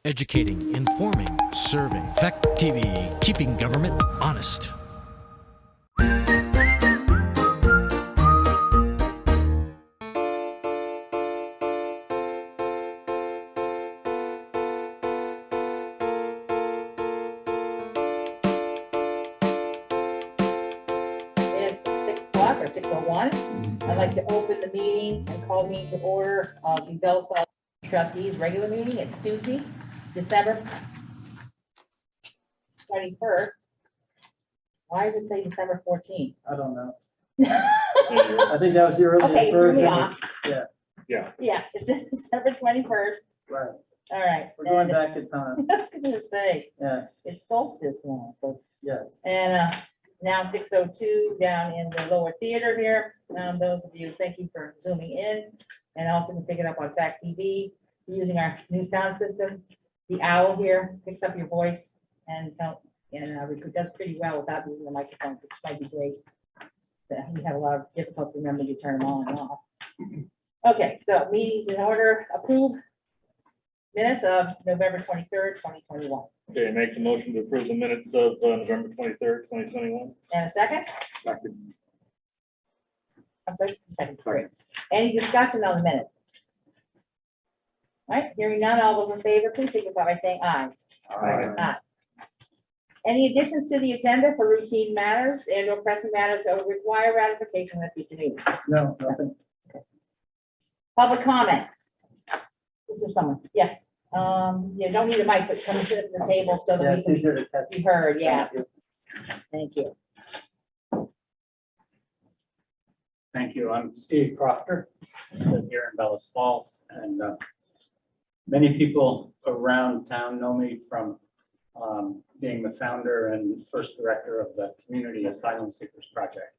Educating, informing, serving. Fact TV, keeping government honest. It's 6 o'clock or 6:01. I'd like to open the meeting and call the meeting to order of the Bellows Trustees regular meeting. It's Tuesday, December 21st. Why does it say December 14th? I don't know. I think that was the earliest Okay, threw me version. off. Yeah, Yeah, it's December 21st. right. All right. We're going back in time. I was gonna say, Yeah, it's solstice now, so. yes. And now 6:02 down in the lower theater here. Those of you, thank you for zooming in and also can pick it up on Fact TV using our new sound system. The owl here picks up your voice and it does pretty well without using the microphone, which might be great. We have a lot of difficulty remembering to turn them on and off. Okay, so meetings in order. Approve minutes of November 23rd, 2021. Okay, make the motion to approve the minutes of November 23rd, 2021. And a second? I'm sorry, second, sorry. Any discussion on the minutes? All right, hearing none, all those in favor, please signify by saying aye. Aye. Any additions to the agenda for routine matters and or pressing matters that will require ratification at future meeting? No, nothing. Public comment. Is there someone? Yes. You don't need a mic, but come and sit at the table so Yeah, that we it's can easier to catch. be heard. Yeah, thank you. Thank you. I'm Steve Crofter, I live here in Bellows Falls, and many people around town know me from being the founder and first director of the Community Asylum Seekers Project.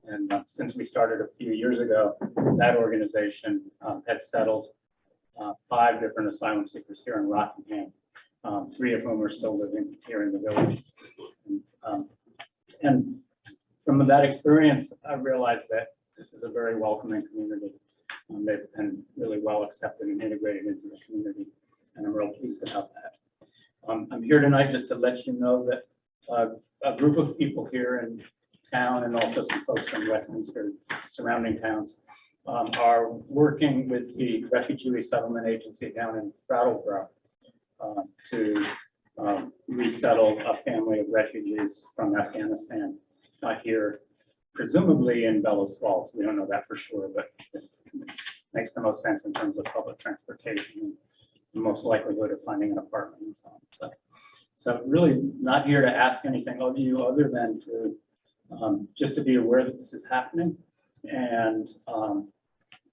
And since we started a few years ago, that organization had settled 5 different asylum seekers here in Rockingham, 3 of whom are still living here in the village. And from that experience, I realized that this is a very welcoming community. They've been really well accepted and integrated into the community, and I'm real pleased about that. I'm here tonight just to let you know that a group of people here in town and also some folks from Westminster, surrounding towns, are working with the Refugee Resettlement Agency down in Brattleboro to resettle a family of refugees from Afghanistan here, presumably in Bellows Falls. We don't know that for sure, but this makes the most sense in terms of public transportation and the most likelihood of finding an apartment and so on. So really not here to ask anything of you other than to just to be aware that this is happening. And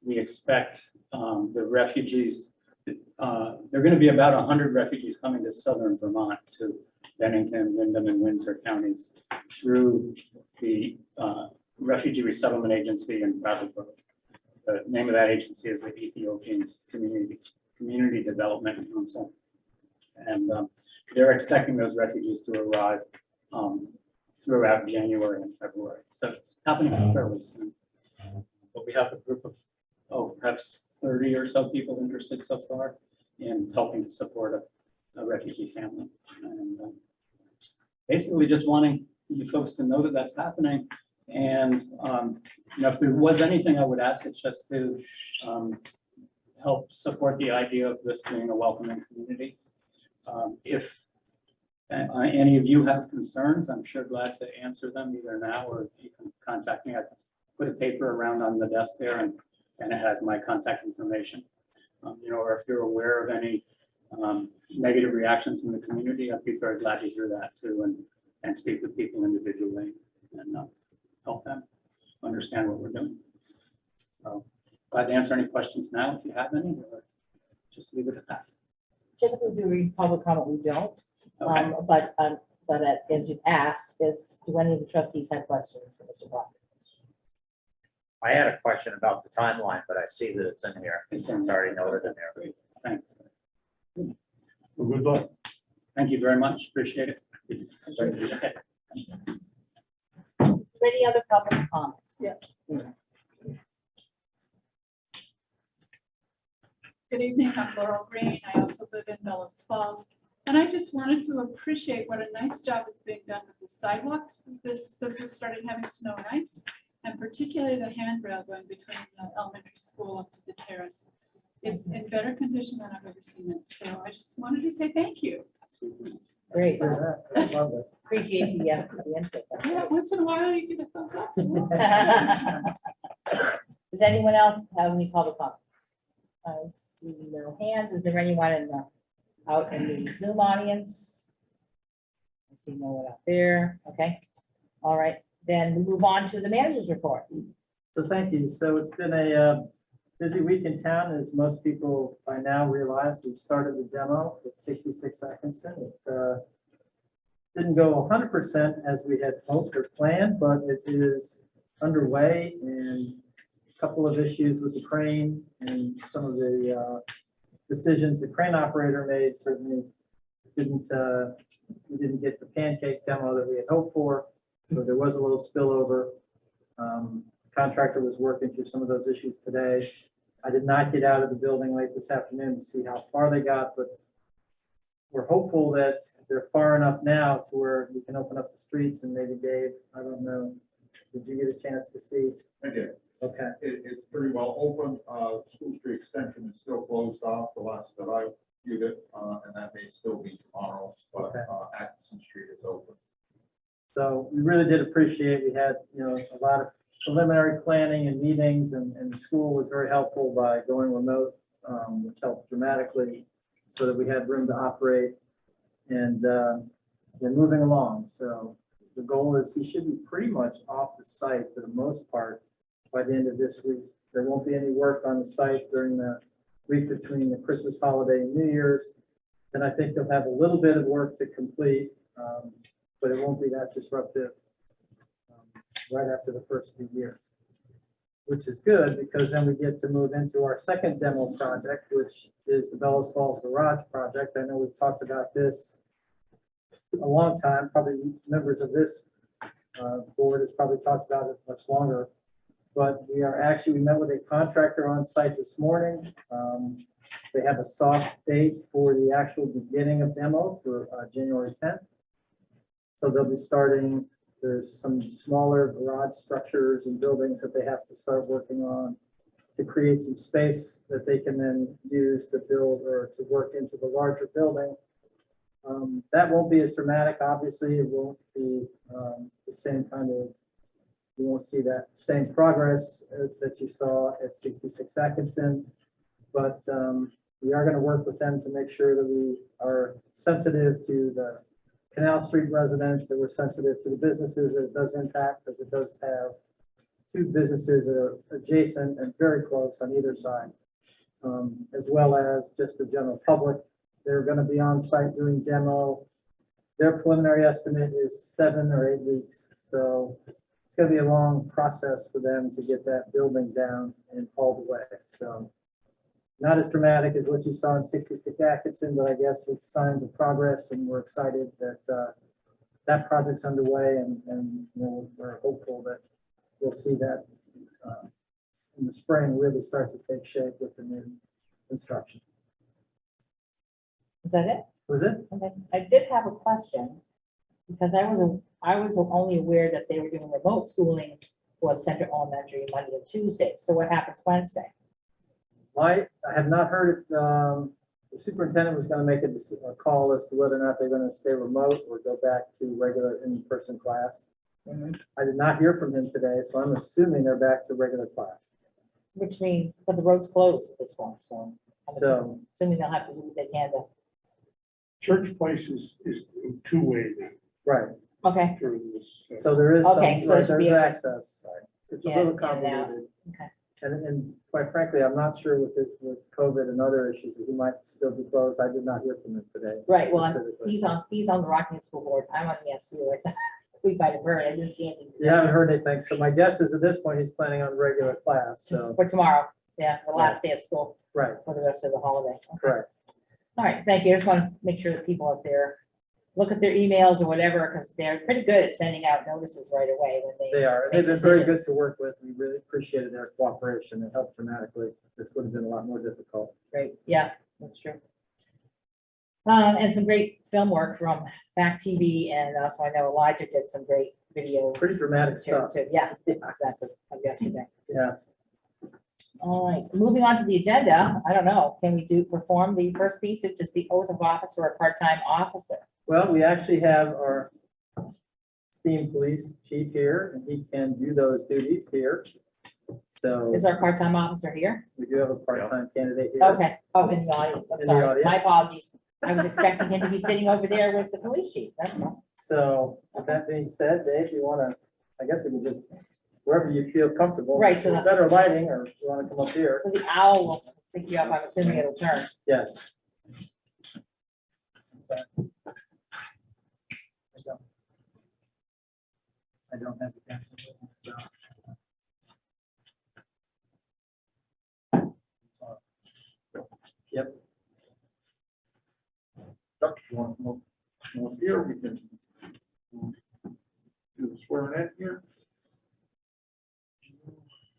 we expect the refugees, there are going to be about 100 refugees coming to southern Vermont, to Bennington, Windham, and Windsor counties through the Refugee Resettlement Agency in Brattleboro. The name of that agency is the Ethiopian Community Development Council. And they're expecting those refugees to arrive throughout January and February. So it's happening fairly soon. But we have a group of, perhaps 30 or so people interested so far in helping to support a refugee family. And basically just wanting you folks to know that that's happening. And if there was anything I would ask, it's just to help support the idea of this being a welcoming community. If any of you have concerns, I'm sure glad to answer them either now or you can contact me. I put a paper around on the desk there and it has my contact information. Or if you're aware of any negative reactions in the community, I'd be very glad to hear that too and speak with people individually and help them understand what we're doing. So glad to answer any questions now if you have any, or just leave it at that. Typically, we read public comment, we don't. Okay. But as you've asked, do any of the trustees have questions for Mr. Brock? I had a question about the timeline, but I see that it's in here. It's It's already noted in there. Great, thanks. Well, good luck. Thank you very much. Appreciate it. Any other public comments? Yeah. Good evening, I'm Laurel Green. I also live in Bellows Falls. And I just wanted to appreciate what a nice job is being done with the sidewalks since we started having snow nights, and particularly the handrail going between the elementary school up to the terrace. It's in better condition than I've ever seen it. So I just wanted to say thank you. Great, I love it. appreciate the input. Yeah, once in a while you get a thumbs up. Does anyone else have any public comment? I see no hands. Is there anyone out in the Zoom audience? I see no one out there. Okay. All right, then we move on to the manager's report. So thank you. So it's been a busy week in town, as most people by now realize. We started the demo at 66 Atkinson. It didn't go 100% as we had hoped or planned, but it is underway, and a couple of issues with the crane and some of the decisions the crane operator made certainly we didn't get the pancake demo that we had hoped for. So there was a little spillover. Contractor was working through some of those issues today. I did not get out of the building late this afternoon to see how far they got, but we're hopeful that they're far enough now to where we can open up the streets. And maybe Dave, I don't know, did you get a chance to see? I did. Okay, It's pretty well open. School Street Extension is still closed off, the last that I viewed it, and that may still be tomorrow, but Okay. Atkinson Street is open. so we really did appreciate, we had, a lot of preliminary planning and meetings, and the school was very helpful by going remote, which helped dramatically so that we had room to operate, and we're moving along. So the goal is he should be pretty much off the site for the most part by the end of this week. There won't be any work on the site during the week between the Christmas holiday and New Year's. And I think they'll have a little bit of work to complete, but it won't be that disruptive right after the first of the year, which is good because then we get to move into our second demo project, which is the Bellows Falls Garage project. I know we've talked about this a long time, probably members of this board has probably talked about it much longer. But we met with a contractor on site this morning. They have a soft date for the actual beginning of demo for January 10th. So they'll be starting, there's some smaller garage structures and buildings that they have to start working on to create some space that they can then use to build or to work into the larger building. That won't be as dramatic, obviously. It won't be the same kind of, you won't see that same progress that you saw at 66 Atkinson, but we are going to work with them to make sure that we are sensitive to the Canal Street residents, that we're sensitive to the businesses that it does impact, because it does have two businesses that are adjacent and very close on either side, as well as just the general public. They're going to be on site doing demo. Their preliminary estimate is 7 or 8 weeks. So it's going to be a long process for them to get that building down and hauled away. So not as dramatic as what you saw in 66 Atkinson, but I guess it's signs of progress, and we're excited that that project's underway, and we're hopeful that we'll see that in the spring really start to take shape with the new construction. Is that it? Was it? Okay. I did have a question, because I was only aware that they were doing remote schooling for Central Elementary Monday and Tuesday. So what happens Wednesday? I have not heard it. The superintendent was going to make a call as to whether or not they're going to stay remote or go back to regular in-person class. I did not hear from him today, so I'm assuming they're back to regular class. Which means, but the road's closed at this point, so I'm So, assuming they'll have to do what they can to. Church Place is two-way now right. Okay, during this. So there is some, Okay, so it should there's be a- access. It's a Yeah, little in and out. complicated. Okay. And quite frankly, I'm not sure with COVID and other issues, he might still be closed. I did not hear from him today. Right, well, specifically. he's on the Rockingham School Board. I'm on the SU. We might have heard. I didn't see anything. You haven't heard anything, so my guess is at this point, he's planning on regular class, so, For tomorrow, yeah, the last day of school right, for the rest of the holiday. Okay. correct. All right, thank you. I just want to make sure that people out there look at their emails or whatever, because they're pretty good at sending out notices right away when They are. They've make been very good decisions. to work with. We really appreciated their cooperation. It helped dramatically. This would have been a lot more difficult. Great, yeah, that's true. And some great film work from Fact TV, and also I know Elijah did some great video Pretty dramatic too, stuff. yeah, exactly, of yesterday. Yeah. All right, moving on to the agenda, I don't know, can we perform the first piece, which is the oath of office for a part-time officer? Well, we actually have our esteemed police chief here, and he can do those duties here. So Is our part-time officer here? we do have a part-time candidate here. Okay, oh, in the audience, I'm In the sorry, my audience. apologies. I was expecting him to be sitting over there with the police chief, that's all. So with that being said, Dave, you want to, I guess we can just, wherever you feel comfortable. Right, so With better lighting, or you want to come up here? So the owl will pick you up, I'm assuming it'll turn. Yes. I don't have the camera, so. Yep. Chuck, if you want to come up here, we can do the swearing in here.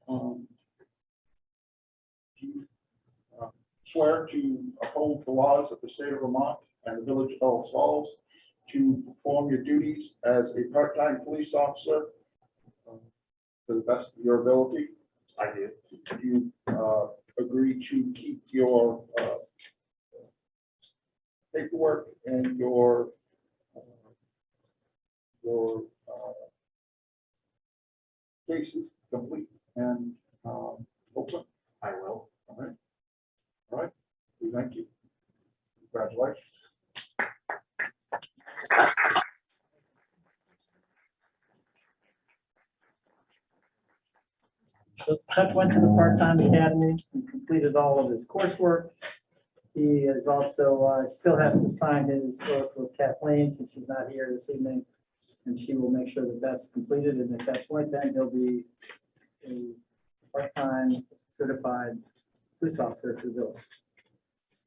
Do you swear to uphold the laws of the state of Vermont and the village of Bellows Falls, to perform your duties as a part-time police officer to the best of your ability? I do. Do you agree to keep your paperwork and your cases complete and open? I will. All right. All right. We thank you. Congratulations. So Chuck went to the part-time academy and completed all of his coursework. He is also, still has to sign his oath with Kathleen, since she's not here this evening. And she will make sure that that's completed, and at that point, then he'll be a part-time certified police officer for the village.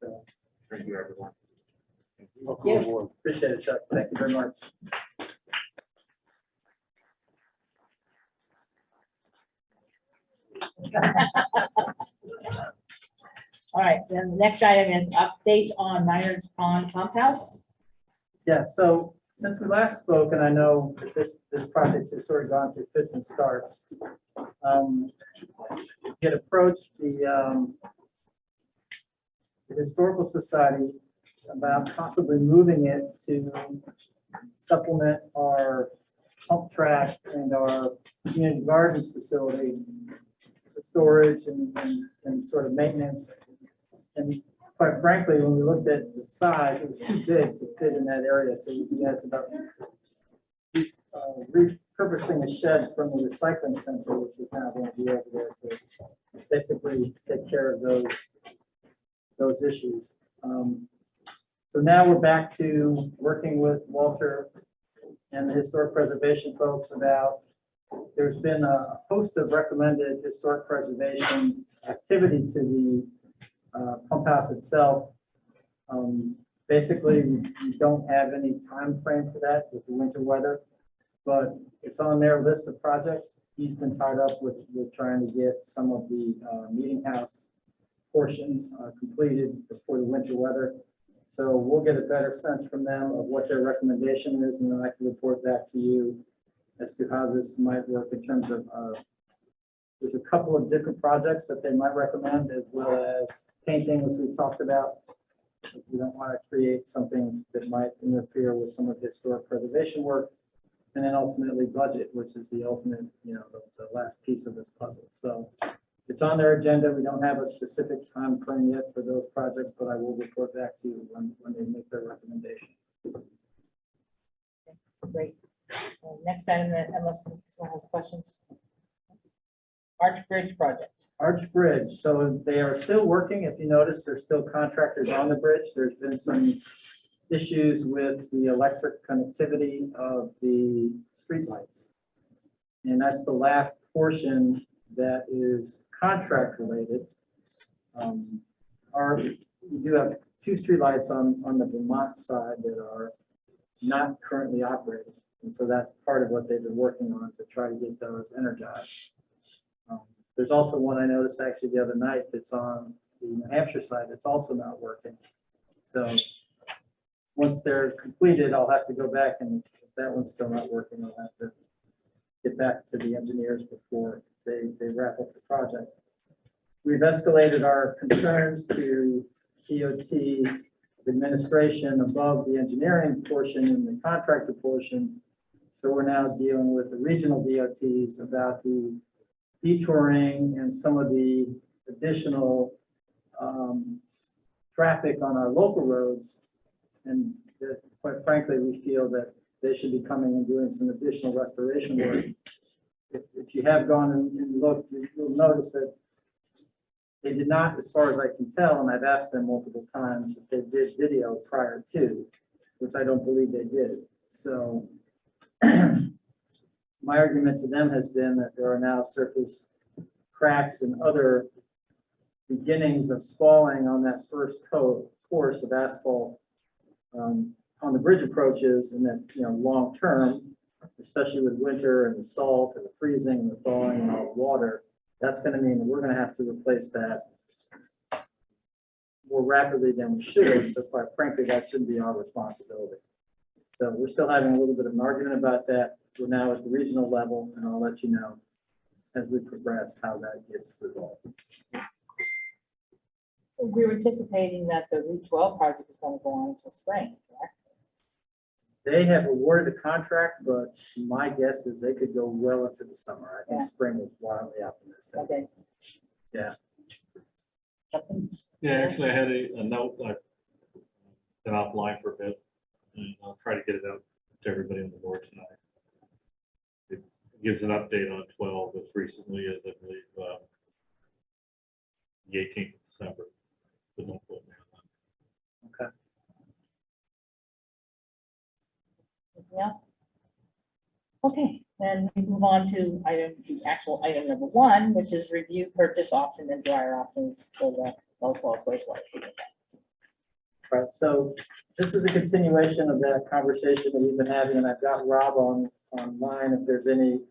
So. Thank you, everyone. you. Appreciate it, Chuck. Thank you very much. All right, then the next item is updates on Miners Pond Pump House. Yeah, so since we last spoke, and I know that this project has sort of gone through fits and starts, get approached the Historical Society about possibly moving it to supplement our pump track and our community gardens facility for storage and sort of maintenance. And quite frankly, when we looked at the size, it was too big to fit in that area, so we had to about repurposing a shed from the recycling center, which is now going to be over there to basically take care of those issues. So now we're back to working with Walter and the historic preservation folks about, there's been a host of recommended historic preservation activity to the pump house itself. Basically, we don't have any time frame for that with the winter weather, but it's on their list of projects. He's been tied up with trying to get some of the meeting house portion completed before the winter weather. So we'll get a better sense from them of what their recommendation is, and then I can report back to you as to how this might work in terms of, there's a couple of different projects that they might recommend, as well as painting, which we've talked about. We don't want to create something that might interfere with some of the historic preservation work. And then ultimately budget, which is the ultimate, the last piece of this puzzle. So it's on their agenda. We don't have a specific time frame yet for those projects, but I will report back to you when they make their recommendation. Great. Next item, unless someone has questions. Arch Bridge project. Arch Bridge, so they are still working. If you notice, there's still contractors on the bridge. There's been some issues with the electric connectivity of the streetlights. And that's the last portion that is contract related. We do have two streetlights on the Vermont side that are not currently operating. And so that's part of what they've been working on to try to get those energized. There's also one I noticed actually the other night that's on the New Hampshire side that's also not working. So once they're completed, I'll have to go back, and if that one's still not working, I'll have to get back to the engineers before they wrap up the project. We've escalated our concerns to DOT administration above the engineering portion and the contractor portion. So we're now dealing with the regional DOTs about the detouring and some of the additional traffic on our local roads. And that, quite frankly, we feel that they should be coming and doing some additional restoration work. If you have gone and looked, you'll notice that they did not, as far as I can tell, and I've asked them multiple times if they did video prior to, which I don't believe they did. So my argument to them has been that there are now surface cracks and other beginnings of spalling on that first course of asphalt on the bridge approaches, and that, you know, long term, especially with winter and the salt and the freezing and the thawing and all the water, that's going to mean that we're going to have to replace that more rapidly than we should. So quite frankly, that shouldn't be our responsibility. So we're still having a little bit of an argument about that. We're now at the regional level, and I'll let you know as we progress how that gets resolved. We were anticipating that the Route 12 project is going to go on until spring, correct? They have awarded a contract, but my guess is they could go well into the summer. I think Yeah. spring is wildly optimistic. Okay. Yeah. Something- Yeah, actually, I had a note, I've been offline for a bit, and I'll try to get it out to everybody on the board tonight. It gives an update on 12 as recently as, I believe, the 18th of December. But don't quote me on that. Okay. Anything else? Okay, then we move on to the actual item number 1, which is review, purchase, option, and dryer options for the Bellows Falls wastewater treatment plant. Right, so this is a continuation of that conversation that we've been having, and I've got Rob online if there's any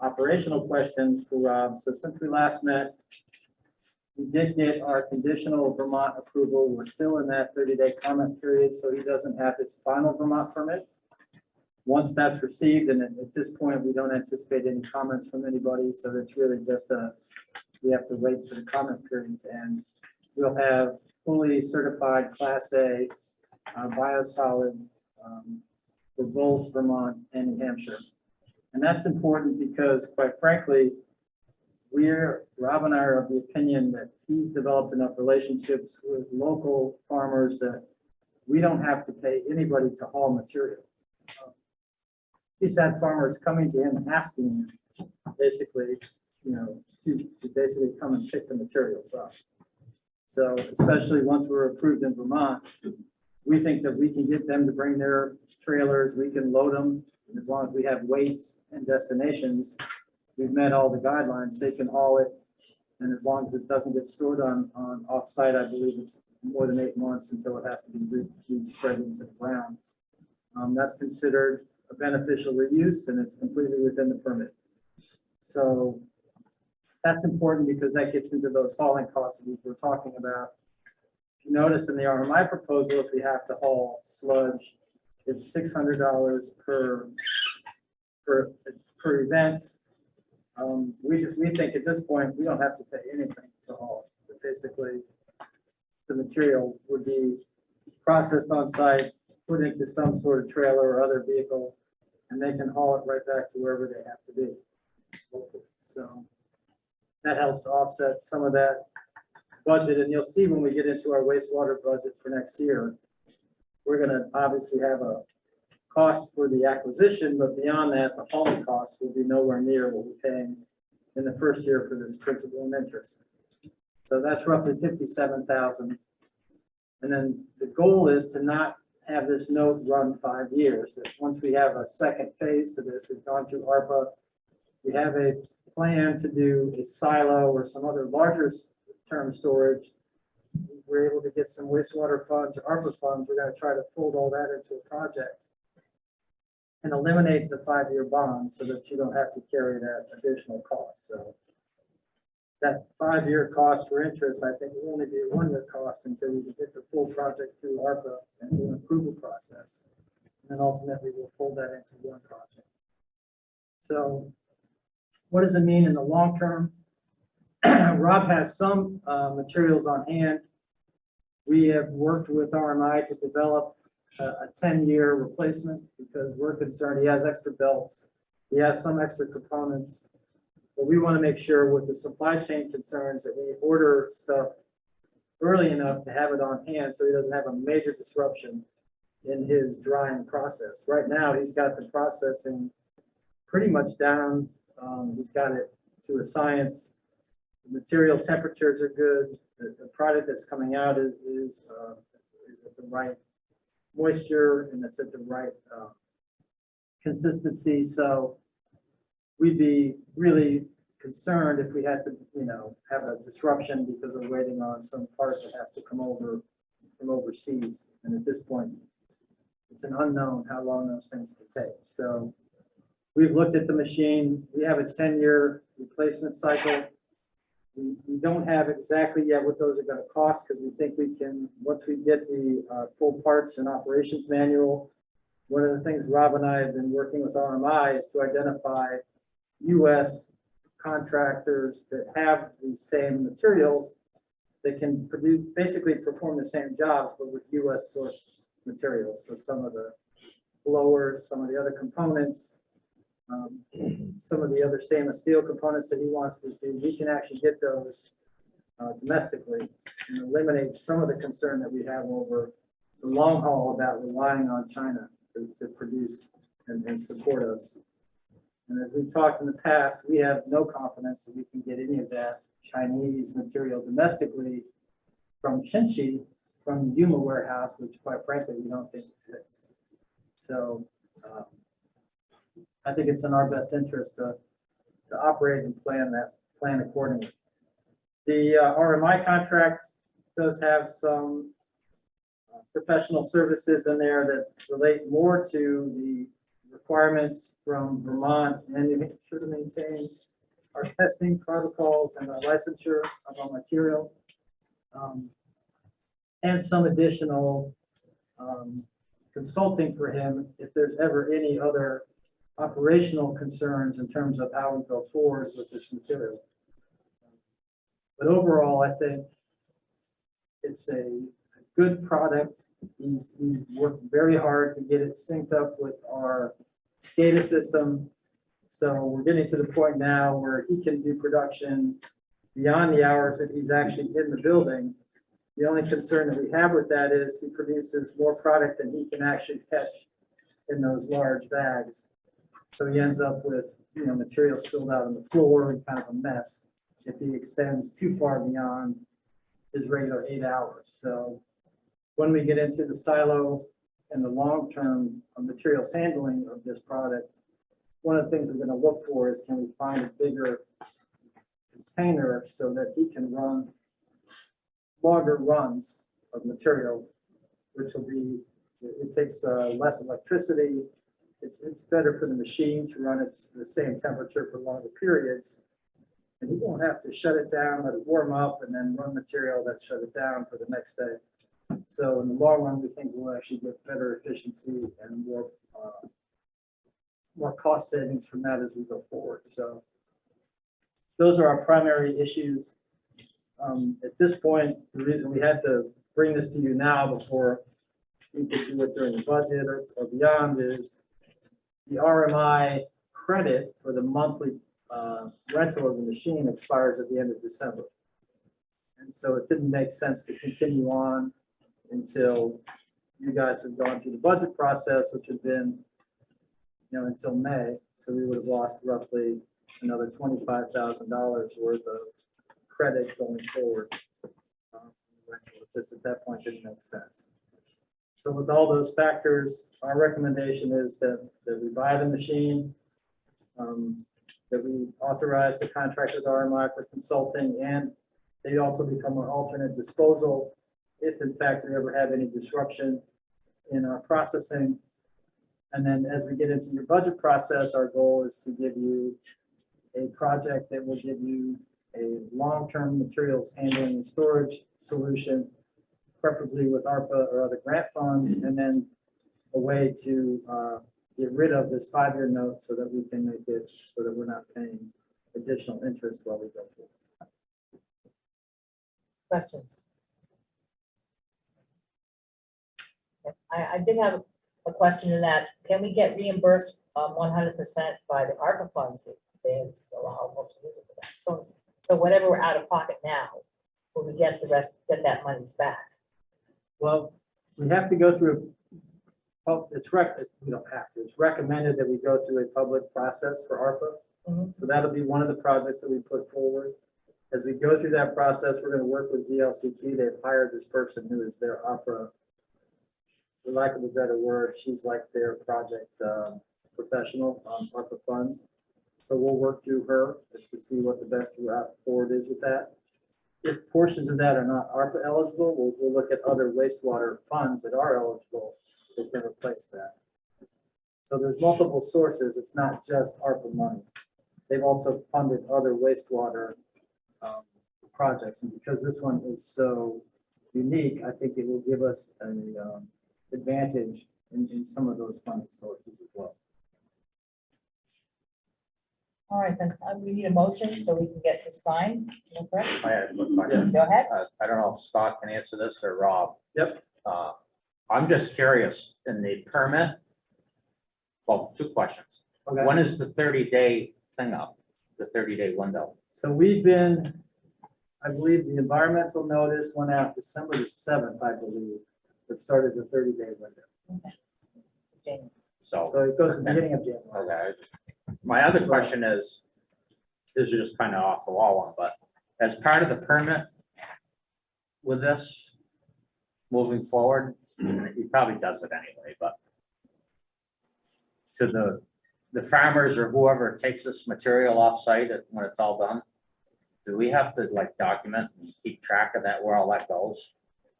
operational questions for Rob. So since we last met, we did get our conditional Vermont approval. We're still in that 30-day comment period, so he doesn't have his final Vermont permit. Once that's received, and at this point, we don't anticipate any comments from anybody, so it's really just we have to wait for the comment period to end. We'll have fully certified Class A biosolid for both Vermont and New Hampshire. And that's important because, quite frankly, Rob and I are of the opinion that he's developed enough relationships with local farmers that we don't have to pay anybody to haul material. He's had farmers coming to him and asking him, basically, you know, to basically come and pick the materials up. So especially once we're approved in Vermont, we think that we can get them to bring their trailers, we can load them, and as long as we have weights and destinations, we've met all the guidelines, they can haul it. And as long as it doesn't get stored on off-site, I believe it's more than 8 months until it has to be spread into the ground. That's considered a beneficial reuse, and it's completely within the permit. So that's important because that gets into those hauling costs that we were talking about. If you notice in the RMI proposal, if we have to haul sludge, it's $600 per event. We think at this point, we don't have to pay anything to haul. But basically, the material would be processed on site, put into some sort of trailer or other vehicle, and they can haul it right back to wherever they have to be. So that helps to offset some of that budget. And you'll see when we get into our wastewater budget for next year, we're going to obviously have a cost for the acquisition, but beyond that, the hauling costs will be nowhere near what we're paying in the first year for this principal and interest. So that's roughly $57,000. And then the goal is to not have this note run 5 years. That once we have a second phase to this, we've gone through ARPA, we have a plan to do a silo or some other larger term storage. we're able to get some wastewater funds or ARPA funds, we're gonna try to fold all that into a project and eliminate the 5-year bond so that you don't have to carry that additional cost. So that 5-year cost for interest, I think, will only be a 1-year cost until we can get the full project through ARPA and do an approval process. And then ultimately, we'll fold that into one project. So what does it mean in the long term? Rob has some materials on hand. We have worked with RMI to develop a 10-year replacement because we're concerned he has extra belts. He has some extra components. But we want to make sure with the supply chain concerns that we order stuff early enough to have it on hand so he doesn't have a major disruption in his drying process. Right now, he's got the processing pretty much down. He's got it to a science. The material temperatures are good. The product that's coming out is at the right moisture and it's at the right consistency. So we'd be really concerned if we had to, have a disruption because we're waiting on some part that has to come over from overseas. And at this point, it's an unknown how long those things can take. So we've looked at the machine. We have a 10-year replacement cycle. We don't have exactly yet what those are going to cost because we think we can, once we get the full parts and operations manual, one of the things Rob and I have been working with RMI is to identify U.S. contractors that have the same materials that can produce, basically perform the same jobs, but with U.S. sourced materials. So some of the blowers, some of the other components, some of the other stainless steel components that he wants to do, we can actually get those domestically and eliminate some of the concern that we have over the long haul about relying on China to produce and support us. And as we've talked in the past, we have no confidence that we can get any of that Chinese material domestically from Shenxi, from the Yuma warehouse, which quite frankly, we don't think exists. So I think it's in our best interest to operate and plan accordingly. The RMI contract does have some professional services in there that relate more to the requirements from Vermont and New Hampshire to maintain our testing protocols and our licensure of our material, and some additional consulting for him if there's ever any other operational concerns in terms of how we go forward with this material. But overall, I think it's a good product. He's worked very hard to get it synced up with our SCADA system. So we're getting to the point now where he can do production beyond the hours that he's actually in the building. The only concern that we have with that is he produces more product than he can actually catch in those large bags. So he ends up with, material spilled out on the floor and kind of a mess if he extends too far beyond his regular 8 hours. So when we get into the silo and the long-term materials handling of this product, one of the things we're going to look for is can we find a bigger container so that he can run longer runs of material, which will be, it takes less electricity. It's better for the machine to run at the same temperature for longer periods. And you won't have to shut it down, let it warm up, and then run material that shut it down for the next day. So in the long run, we think we'll actually get better efficiency and more cost savings from that as we go forward. So those are our primary issues. At this point, the reason we had to bring this to you now before we could do it during the budget or beyond is the RMI credit for the monthly rental of the machine expires at the end of December. And so it didn't make sense to continue on until you guys have gone through the budget process, which had been, until May. So we would have lost roughly another $25,000 worth of credit going forward. Just at that point didn't make sense. So with all those factors, our recommendation is that we buy the machine, that we authorize the contract with RMI for consulting, and they also become an alternate disposal if in fact we ever have any disruption in our processing. And then as we get into your budget process, our goal is to give you a project that will give you a long-term materials handling and storage solution, preferably with ARPA or other grant funds, and then a way to get rid of this 5-year note so that we can make it so that we're not paying additional interest while we go through. Questions? I did have a question in that, can we get reimbursed 100% by the ARPA funds if it's allowable to use it for that? So whatever we're out of pocket now, will we get the rest, get that monies back? Well, we have to go through, we don't have to, it's recommended that we go through a public process for ARPA. Mhm. So that'll be one of the projects that we put forward. As we go through that process, we're gonna work with VLCT. They've hired this person who is their ARPA, for lack of a better word, she's like their project professional on ARPA funds. So we'll work through her as to see what the best route forward is with that. If portions of that are not ARPA eligible, we'll look at other wastewater funds that are eligible that can replace that. So there's multiple sources. It's not just ARPA money. They've also funded other wastewater projects. And because this one is so unique, I think it will give us an advantage in some of those funding sources as well. All right, then we need a motion so we can get this signed. Is that correct? I had a quick question. Go ahead. I don't know if Scott can answer this or Rob. Yep. I'm just curious, in the permit, well, 2 questions. Okay. When is the 30-day thing up, the 30-day window? So we've been, I believe the environmental notice went out December the 7th, I believe. That started the 30-day window. Jane. So, So it goes to the beginning of January. okay. My other question is, this is just kind of off the wall one, but as part of the permit with this, moving forward, he probably does it anyway, but to the farmers or whoever takes this material off-site when it's all done, do we have to like document and keep track of that, where all that goes?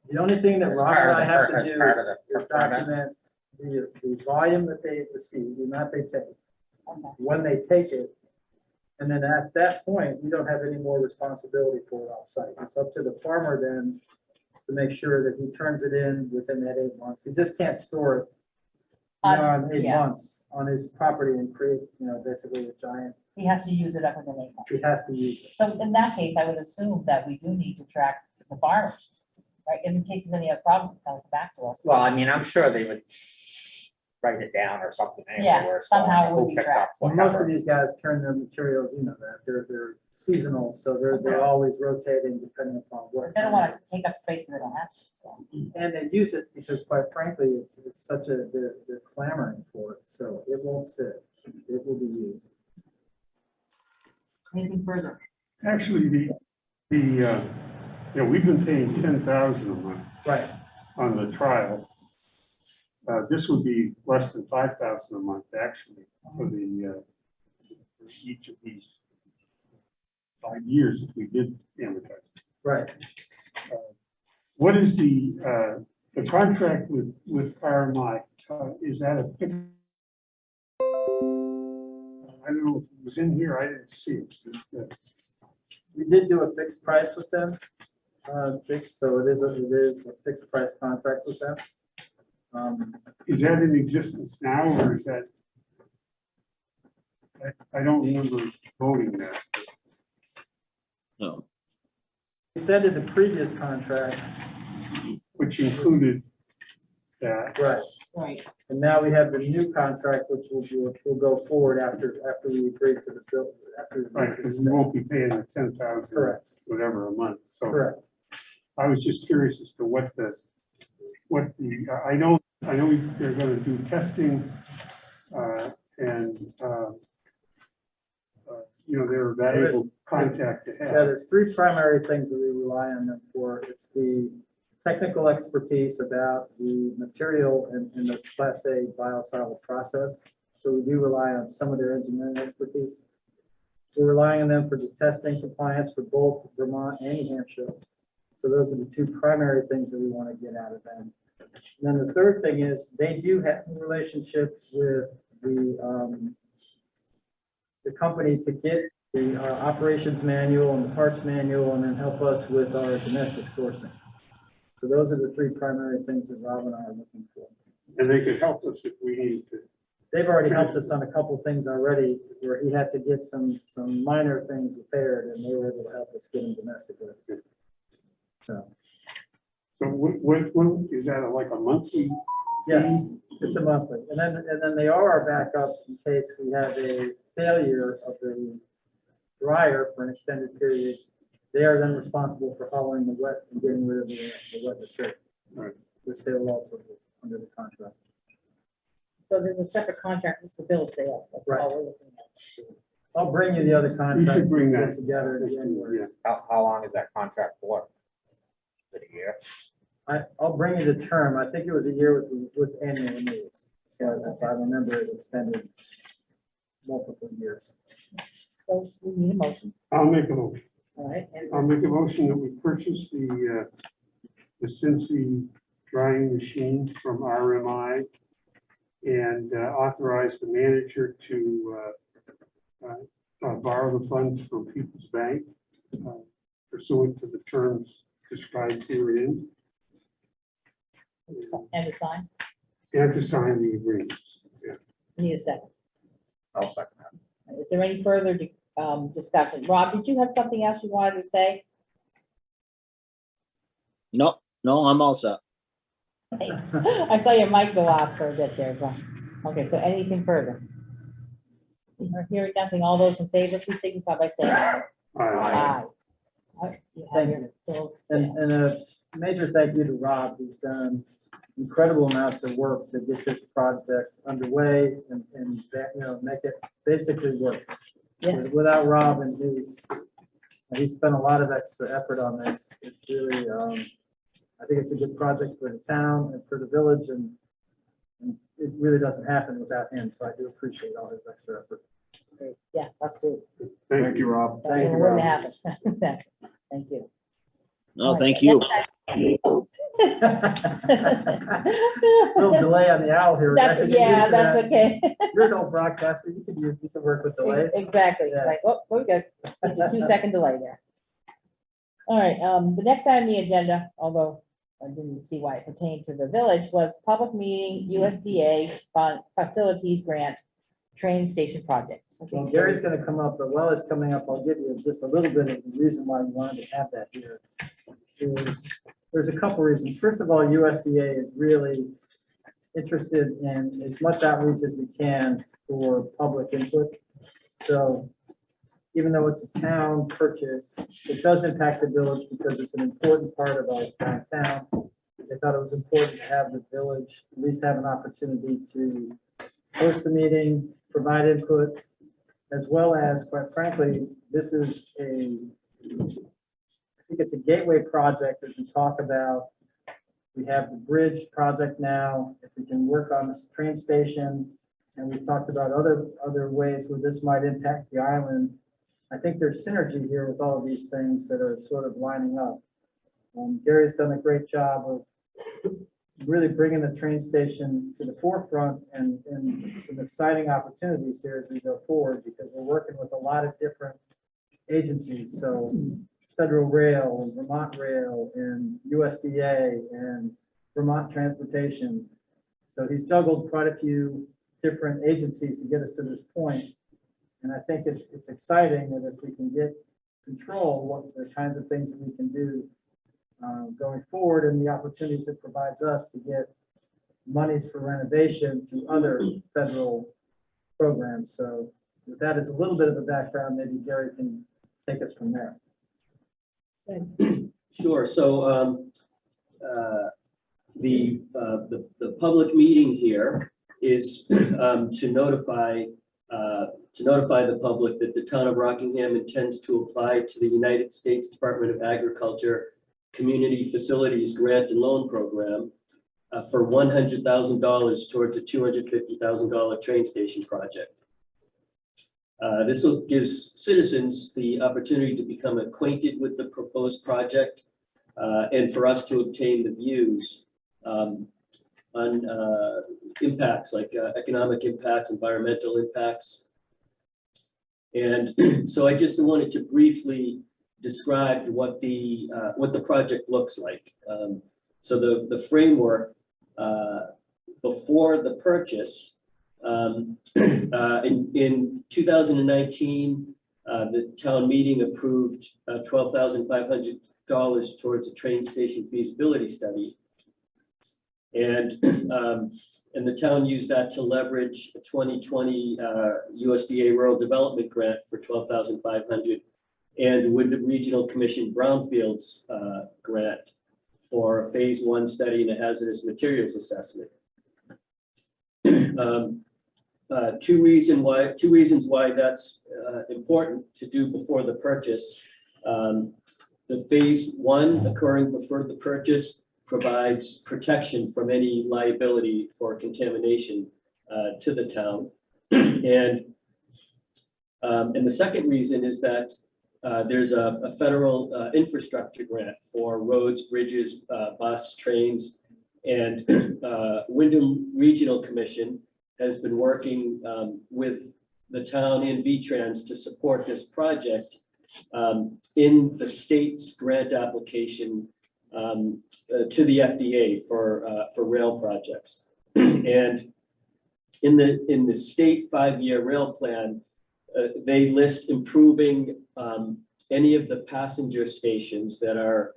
The only thing that As Rob part and of I the have per- to as do part of the is permit? document the volume that they receive, the amount they take, Okay. when they take it. And then at that point, we don't have any more responsibility for it off-site. It's up to the farmer then to make sure that he turns it in within that 8 months. He just can't store it beyond 8 yeah. months on his property and create, basically a giant, He has to use it up within 8 months. he has to use it. So in that case, I would assume that we do need to track the farmers, right? In case there's any other problems, it comes back to us. Well, I mean, I'm sure they would write it down or something. Yeah, anywhere, so somehow it would who be picked up tracked. Well, most of whatever. these guys turn their materials, that they're seasonal, so they're always rotating depending upon what. They don't want to take up space that they don't have to, so. And they use it because quite frankly, it's such they're clamoring for it, so it won't sit, it will be used. Anything further? Actually, we've been paying 10,000 a month Right. on the trial. This would be less than 5,000 a month actually for for each of these 5 years that we did amortize. Right. What is the contract with RMI? Is that a fixed? I don't know if it was in here, I didn't see it. We did do a fixed price with them, so it is a fixed price contract with them. Is that in existence now, or is that? I don't remember voting that. Extended the previous contract. Which included that. Right. Right. And now we have the new contract, which will go forward after we agree to the bill, after. we agree Right, to the because we sale. won't be paying the 10,000. Correct. Whatever a month, so Correct. I was just curious as to what the, I know they're gonna do testing, and, they're a valuable contact to Yeah, have. there's 3 primary things that we rely on them for. It's the technical expertise about the material in the Class A biosolid process. So we do rely on some of their engineering expertise. We're relying on them for the testing compliance for both Vermont and New Hampshire. So So those are the two primary things that we want to get out of them. And then the third thing is they do have a relationship with the company to get the operations manual and the parts manual and then help us with our domestic sourcing. So those are the three primary things that Rob and I are looking for. And they could help us if we need to. They've already helped us on a couple things already where he had to get some minor things repaired and they were able to help us get them domestically. So, What is that, like a monthly? yes, it's a monthly. And then they are our backup in case we have a failure of the dryer for an extended period. They are then responsible for hauling the wet and getting rid of the wet material. Right. Which they will also do under the contract. So there's a separate contract, this is the bill sale, that's Right. all we're looking at. I'll bring you the other contract. bring we'll that. get together in January. Yeah. How long is that contract for? Is it a year? I'll bring you the term. I think it was a year with annual renewals. So if I remember, it extended multiple years. So we need a motion, I'll make a motion. all right? And I'll make a motion that we purchase the Cincy drying machine from RMI and authorize the manager to borrow the funds from People's Bank pursuant to the terms described herein, and to sign, and to sign the agreements. Yeah. need a second. I'll second that. Is there any further discussion? Rob, did you have something else you wanted to say? No, I'm all set. I saw your mic go off for a bit there, so, okay, so anything further? We're hearing nothing, all those in favor, please signify by saying aye. Aye. You have your bill And, sale. and a major thank you to Rob, who's done incredible amounts of work to get this project underway and that, make it basically work. Yeah. Without Rob and he spent a lot of extra effort on this. It's really, I think it's a good project for the town and for the village and it really doesn't happen without him. So I do appreciate all his extra effort. Great. Yeah, us too. Thank you, Rob. That Thank you, wouldn't Rob. happen. Exactly. Thank you. No, thank you. Little delay on the owl here. We're That's, actually getting yeah, used to that's that. okay. You're an old broadcaster. You can work with delays. Exactly, Yeah. like, oh, we got, it's a 2-second delay there. All right, the next item on the agenda, although I didn't see why it pertained to the village, was public meeting USDA facilities grant train station project. Well, Gary's gonna come up, but while it's coming up, I'll give you just a little bit of the reason why we wanted to have that here. There's a couple reasons. First of all, USDA is really interested in as much outreach as we can for public input. So even though it's a town purchase, it does impact the village because it's an important part of our downtown. They thought it was important to have the village at least have an opportunity to host a meeting, provide input, as well as, quite frankly, this is I think it's a gateway project as we talk about. We have the bridge project now. If we can work on this train station, and we've talked about other ways where this might impact the island. I think there's synergy here with all of these things that are sort of lining up. Gary's done a great job of really bringing the train station to the forefront and some exciting opportunities here as we go forward because we're working with a lot of different agencies. So Federal Rail and Vermont Rail and USDA and Vermont Transportation. So he's juggled quite a few different agencies to get us to this point. And I think it's exciting that if we can get control, what the kinds of things that we can do going forward and the opportunities it provides us to get monies for renovation through other federal programs. So with that as a little bit of a background, maybe Gary can take us from there. Sure. So the public meeting here is to notify the public that the town of Rockingham intends to apply to the United States Department of Agriculture Community Facilities Grant and Loan Program for $100,000 towards a $250,000 train station project. This will give citizens the opportunity to become acquainted with the proposed project and for us to obtain the views on impacts like economic impacts, environmental impacts. And so I just wanted to briefly describe what the project looks like. So the framework before the purchase, in 2019, the town meeting approved $12,500 towards a train station feasibility study. And the town used that to leverage a 2020 USDA Rural Development Grant for $12,500 and Wyndham Regional Commission Brownfields grant for a phase 1 study and a hazardous materials assessment. Two reasons why that's important to do before the purchase. The phase 1 occurring before the purchase provides protection from any liability for contamination to the town. And the second reason is that there's a federal infrastructure grant for roads, bridges, bus, trains, and Wyndham Regional Commission has been working with the town and V-Trans to support this project in the state's grant application to the FDA for rail projects. And in the state 5-year rail plan, they list improving any of the passenger stations that are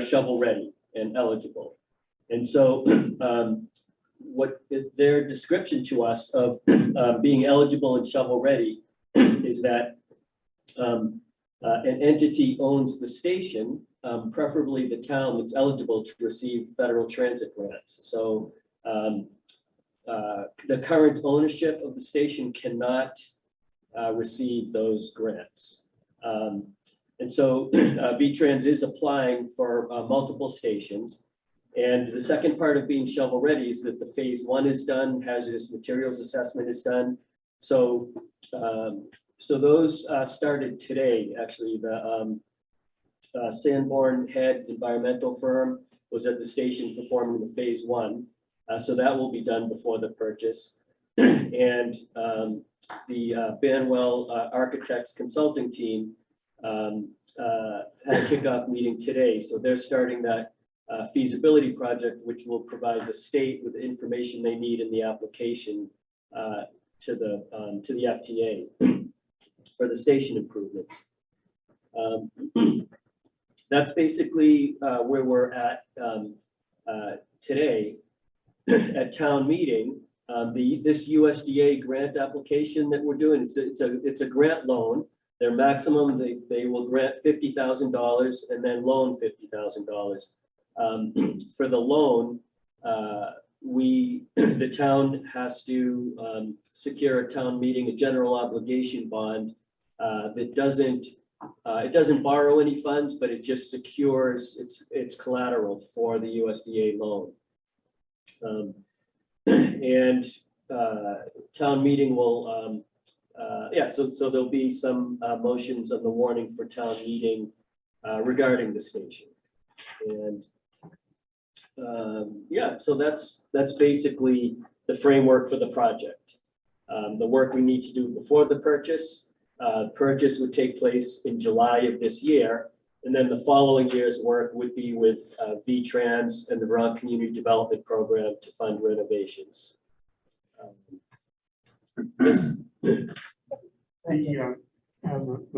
shovel ready and eligible. And so what their description to us of being eligible and shovel ready is that an entity owns the station, preferably the town that's eligible to receive federal transit grants. So the current ownership of the station cannot receive those grants. And so V-Trans is applying for multiple stations. And the second part of being shovel ready is that the phase 1 is done, hazardous materials assessment is done. So those started today. Actually, the Sanborn Head environmental firm was at the station performing the phase 1. So that will be done before the purchase. And the Banwell Architects Consulting Team had a kickoff meeting today. So they're starting that feasibility project, which will provide the state with the information they need in the application to the FTA for the station improvements. That's basically where we're at today. At town meeting, this USDA grant application that we're doing, it's a grant loan. Their maximum, they will grant $50,000 and then loan $50,000. For the loan, the town has to secure a town meeting, a general obligation bond that doesn't borrow any funds, but it just secures its collateral for the USDA loan. And town meeting will, so there'll be some motions on the warning for town meeting regarding the station. And so that's basically the framework for the project. The work we need to do before the purchase. Purchase would take place in July of this year. And then the following year's work would be with V-Trans and the Vermont Community Development Program to fund renovations. The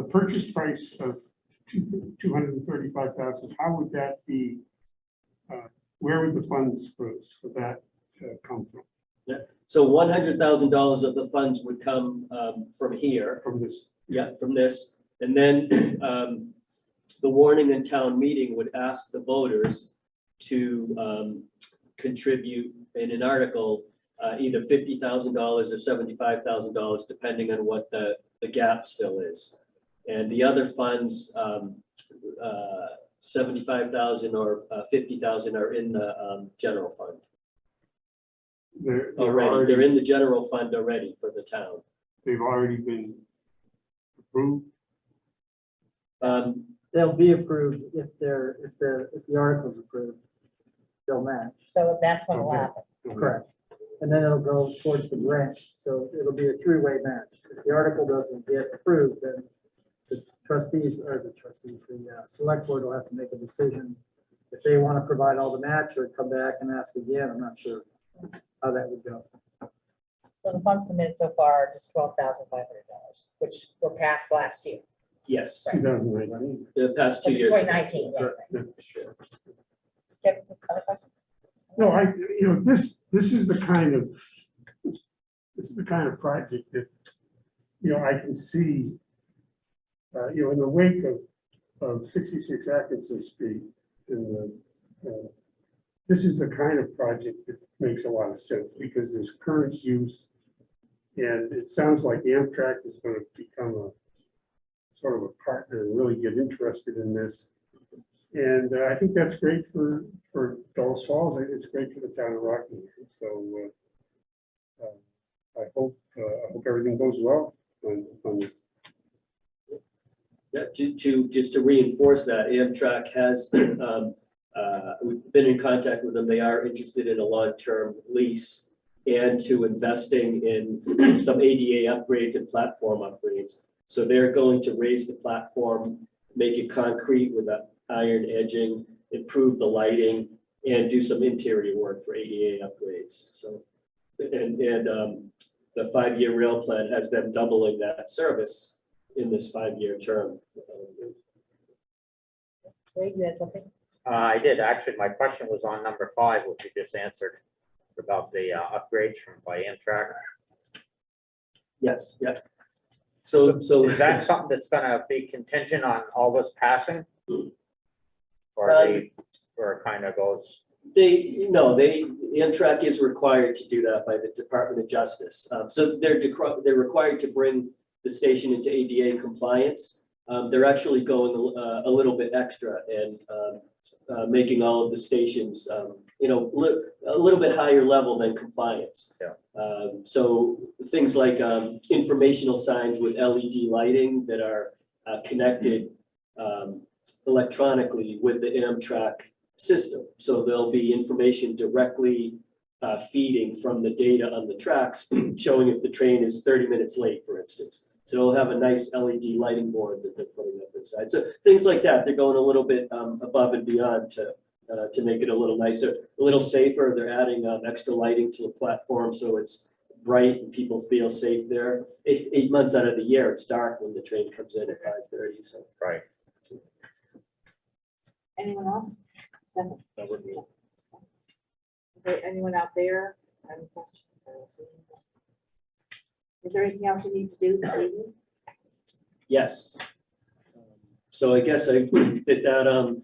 purchase price of $235,000, how would that be? Where would the funds for that come from? Yeah. So $100,000 of the funds would come from here. From this? Yeah, from this. And then the warning and town meeting would ask the voters to contribute in an article either $50,000 or $75,000, depending on what the gap still is. And the other funds, 75,000 or 50,000 are in the general fund. They're in the general fund already for the town. They've already been approved? they'll be approved if the article's approved, they'll match. So that's what will Okay. happen. Correct. And then it'll go towards the grant, so it'll be a three-way match. If the article doesn't get approved, then the select board will have to make a decision if they want to provide all the match or come back and ask again. I'm not sure how that would go. So the funds committed so far are just $12,500, which were passed last year. Yes, 2019. the past 2 years. 2019, yeah. Yeah. Do you have some other questions? No, this is the kind of project that, I can see, in the wake of 66 Atkinson Street, this is the kind of project that makes a lot of sense because there's current use. And it sounds like Amtrak is going to become a sort of a partner and really get interested in this. And I think that's great for Bellows Falls. I think it's great for the town of Rockingham. So I hope everything goes well. Yeah, just to reinforce that, Amtrak has, we've been in contact with them. They are interested in a long-term lease and to investing in some ADA upgrades and platform upgrades. So they're going to raise the platform, make it concrete with a iron edging, improve the lighting, and do some interior work for ADA upgrades. So, and the 5-year rail plan has them doubling that service in this 5-year term. Wade, you had something? I did, actually, my question was on number 5, which you just answered about the upgrades by Amtrak. Yes, yeah. So Is that something that's gonna be contingent on all this passing? Or it kind of goes, Amtrak is required to do that by the Department of Justice. So they're required to bring the station into ADA compliance. They're actually going a little bit extra and making all of the stations, a little bit higher level than compliance. Yeah. So things like informational signs with LED lighting that are connected electronically with the Amtrak system. So there'll be information directly feeding from the data on the tracks, showing if the train is 30 minutes late, for instance. So it'll have a nice LED lighting board that they're putting up inside. So things like that, they're going a little bit above and beyond to make it a little nicer, a little safer. They're adding extra lighting to the platform so it's bright and people feel safe there. 8 months out of the year, it's dark when the train comes in at 5:30. So right. Anyone else? Nothing. That would be- Okay, anyone out there have any questions? I don't see anything. Is there anything else you need to do this evening? yes. So I guess that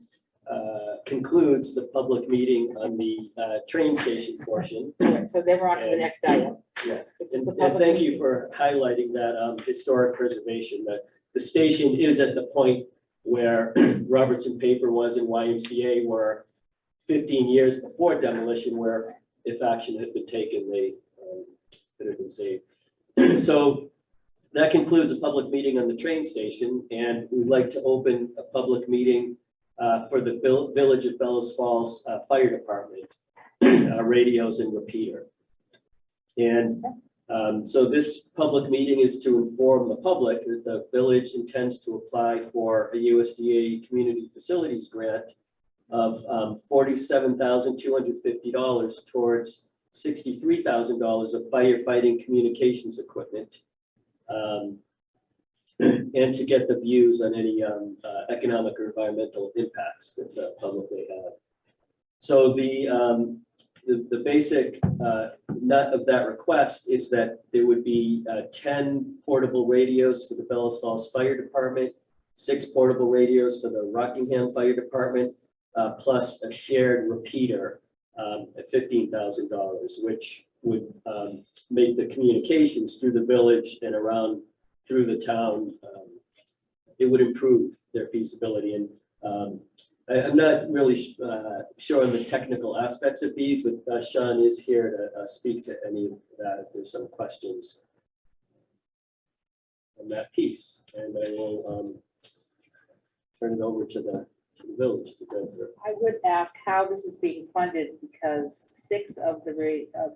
concludes the public meeting on the train station portion. All right, so then we're on to the next item. Yeah. which is And the and public thank you meeting. for highlighting that historic preservation, that the station is at the point where Robertson Paper was and YMCA were 15 years before demolition, where if action had been taken, they could have been saved. So that concludes the public meeting on the train station, and we'd like to open a public meeting for the Village of Bellows Falls Fire Department, radios and repeater. And so this public meeting is to inform the public that the village intends to apply for a USDA Community Facilities Grant of $47,250 towards $63,000 of firefighting communications equipment. And to get the views on any economic or environmental impacts that the public may have. So the basic nut of that request is that there would be 10 portable radios for the Bellows Falls Fire Department, 6 portable radios for the Rockingham Fire Department, plus a shared repeater at $15,000, which would make the communications through the village and around through the town, it would improve their feasibility. And I'm not really sure on the technical aspects of these, but Sean is here to speak to any of that if there's some questions on that piece. And I will turn it over to the village to go through. I would ask how this is being funded because 6 of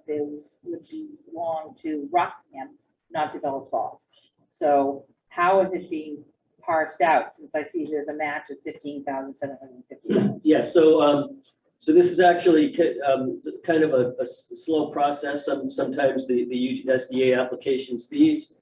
those would belong to Rockingham, not to Bellows Falls. So how is it being parsed out since I see there's a match of $15,750? Yeah, so this is actually kind of a slow process. Sometimes the USDA applications, these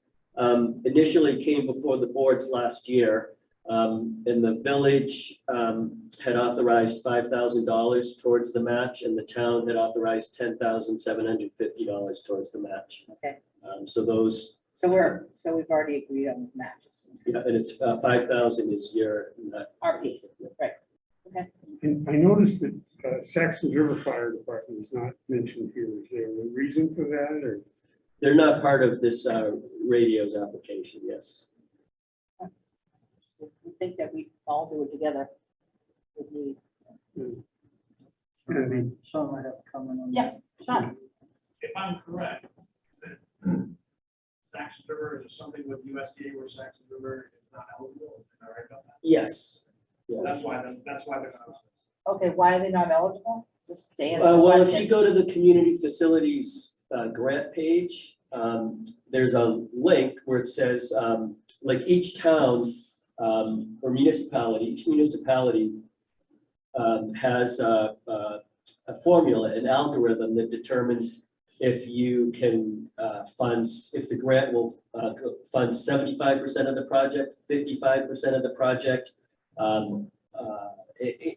initially came before the boards last year. And the village had authorized $5,000 towards the match, and the town had authorized $10,750 towards the match. Okay, So those, so we've already agreed on the matches. yeah, and it's 5,000 is your, Our piece, right? And I noticed that Saxon River Fire Department is not mentioned here. Is there a reason for that, or? they're not part of this radios application, yes. We think that we all do it together. With need. Sean might have a comment on Yeah, that. Sean, If I'm correct, Saxon River is something with USDA where Saxon River is not eligible. Am I right about that? Yes. Yeah. That's why they're not. okay, why are they not eligible? Just to answer the Well, if you question. go to the community facilities grant page, there's a link where it says, like each town or municipality, each municipality has a formula, an algorithm that determines if you can if the grant will fund 75% of the project, 55% of the project, and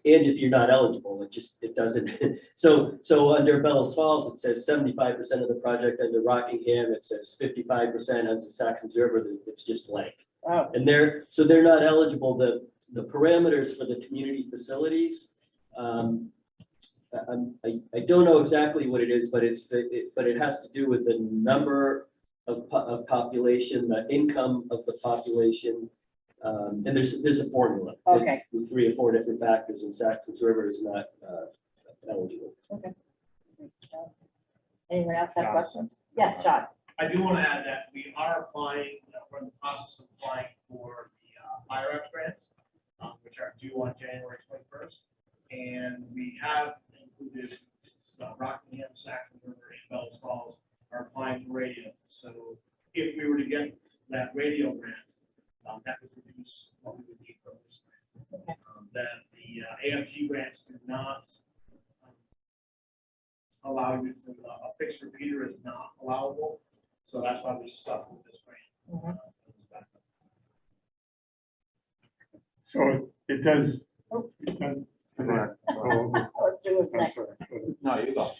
if you're not eligible, it doesn't. So under Bellows Falls, it says 75% of the project. Under Rockingham, it says 55%. Under Saxon River, it's just blank. Oh, And they're not eligible. The parameters for the community facilities, I don't know exactly what it is, but but it has to do with the number of population, the income of the population. And there's a formula. Okay. With 3 or 4 different factors, and Saxon's River is not eligible. anyone else have questions? Yes, Sean. I do want to add that we are applying, we're in the process of applying for the fire apps grants, which are due on January 21st. And we have included Rockingham, Saxon River, and Bellows Falls are applying for radio. So if we were to get that radio grant, that would reduce what we would need for this grant. Then the AFG grants do not allow you to, a fixed repeater is not allowable. So that's why we stuck with this grant. So it does. Oh. It does. Correct. Oh, okay. Let's do it I'm next. sorry. No, you go.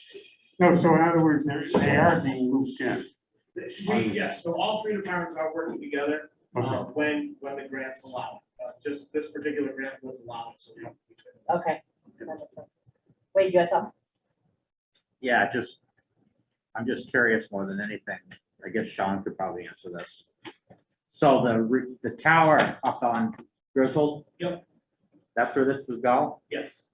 No, so in other words, they are being looped in. Yes, so all 3 departments are working together Okay. when the grants allow it. Just this particular grant would allow it, so we don't. Okay. That makes sense. Wait, you have something? Yeah, I'm just curious more than anything. I guess Sean could probably answer this. So the tower up on Griswold? Yep. That's where this would go? Yes,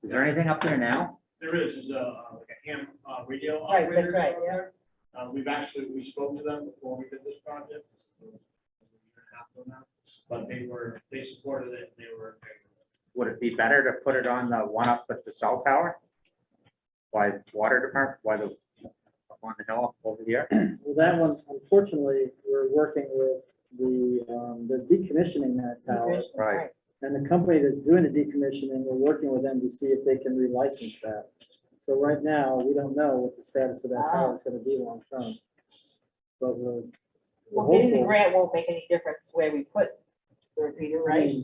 Is there anything up there now? there's like a ham radio Right, that's operators right, over there. We spoke to them before we did this project. So, a year and a half ago now, but they supported it, and they were in favor of it. Would it be better to put it on the one up at the cell tower? Why water department, why the, up on the hill over here? Well, that one, unfortunately, we're working with they're decommissioning that tower. Right. And the company that's doing the decommissioning, we're working with them to see if they can relicense that. So right now, we don't know what the status of that tower is gonna be long term. But we're Well, getting the hopeful. grant won't make any difference where we put the repeater, right?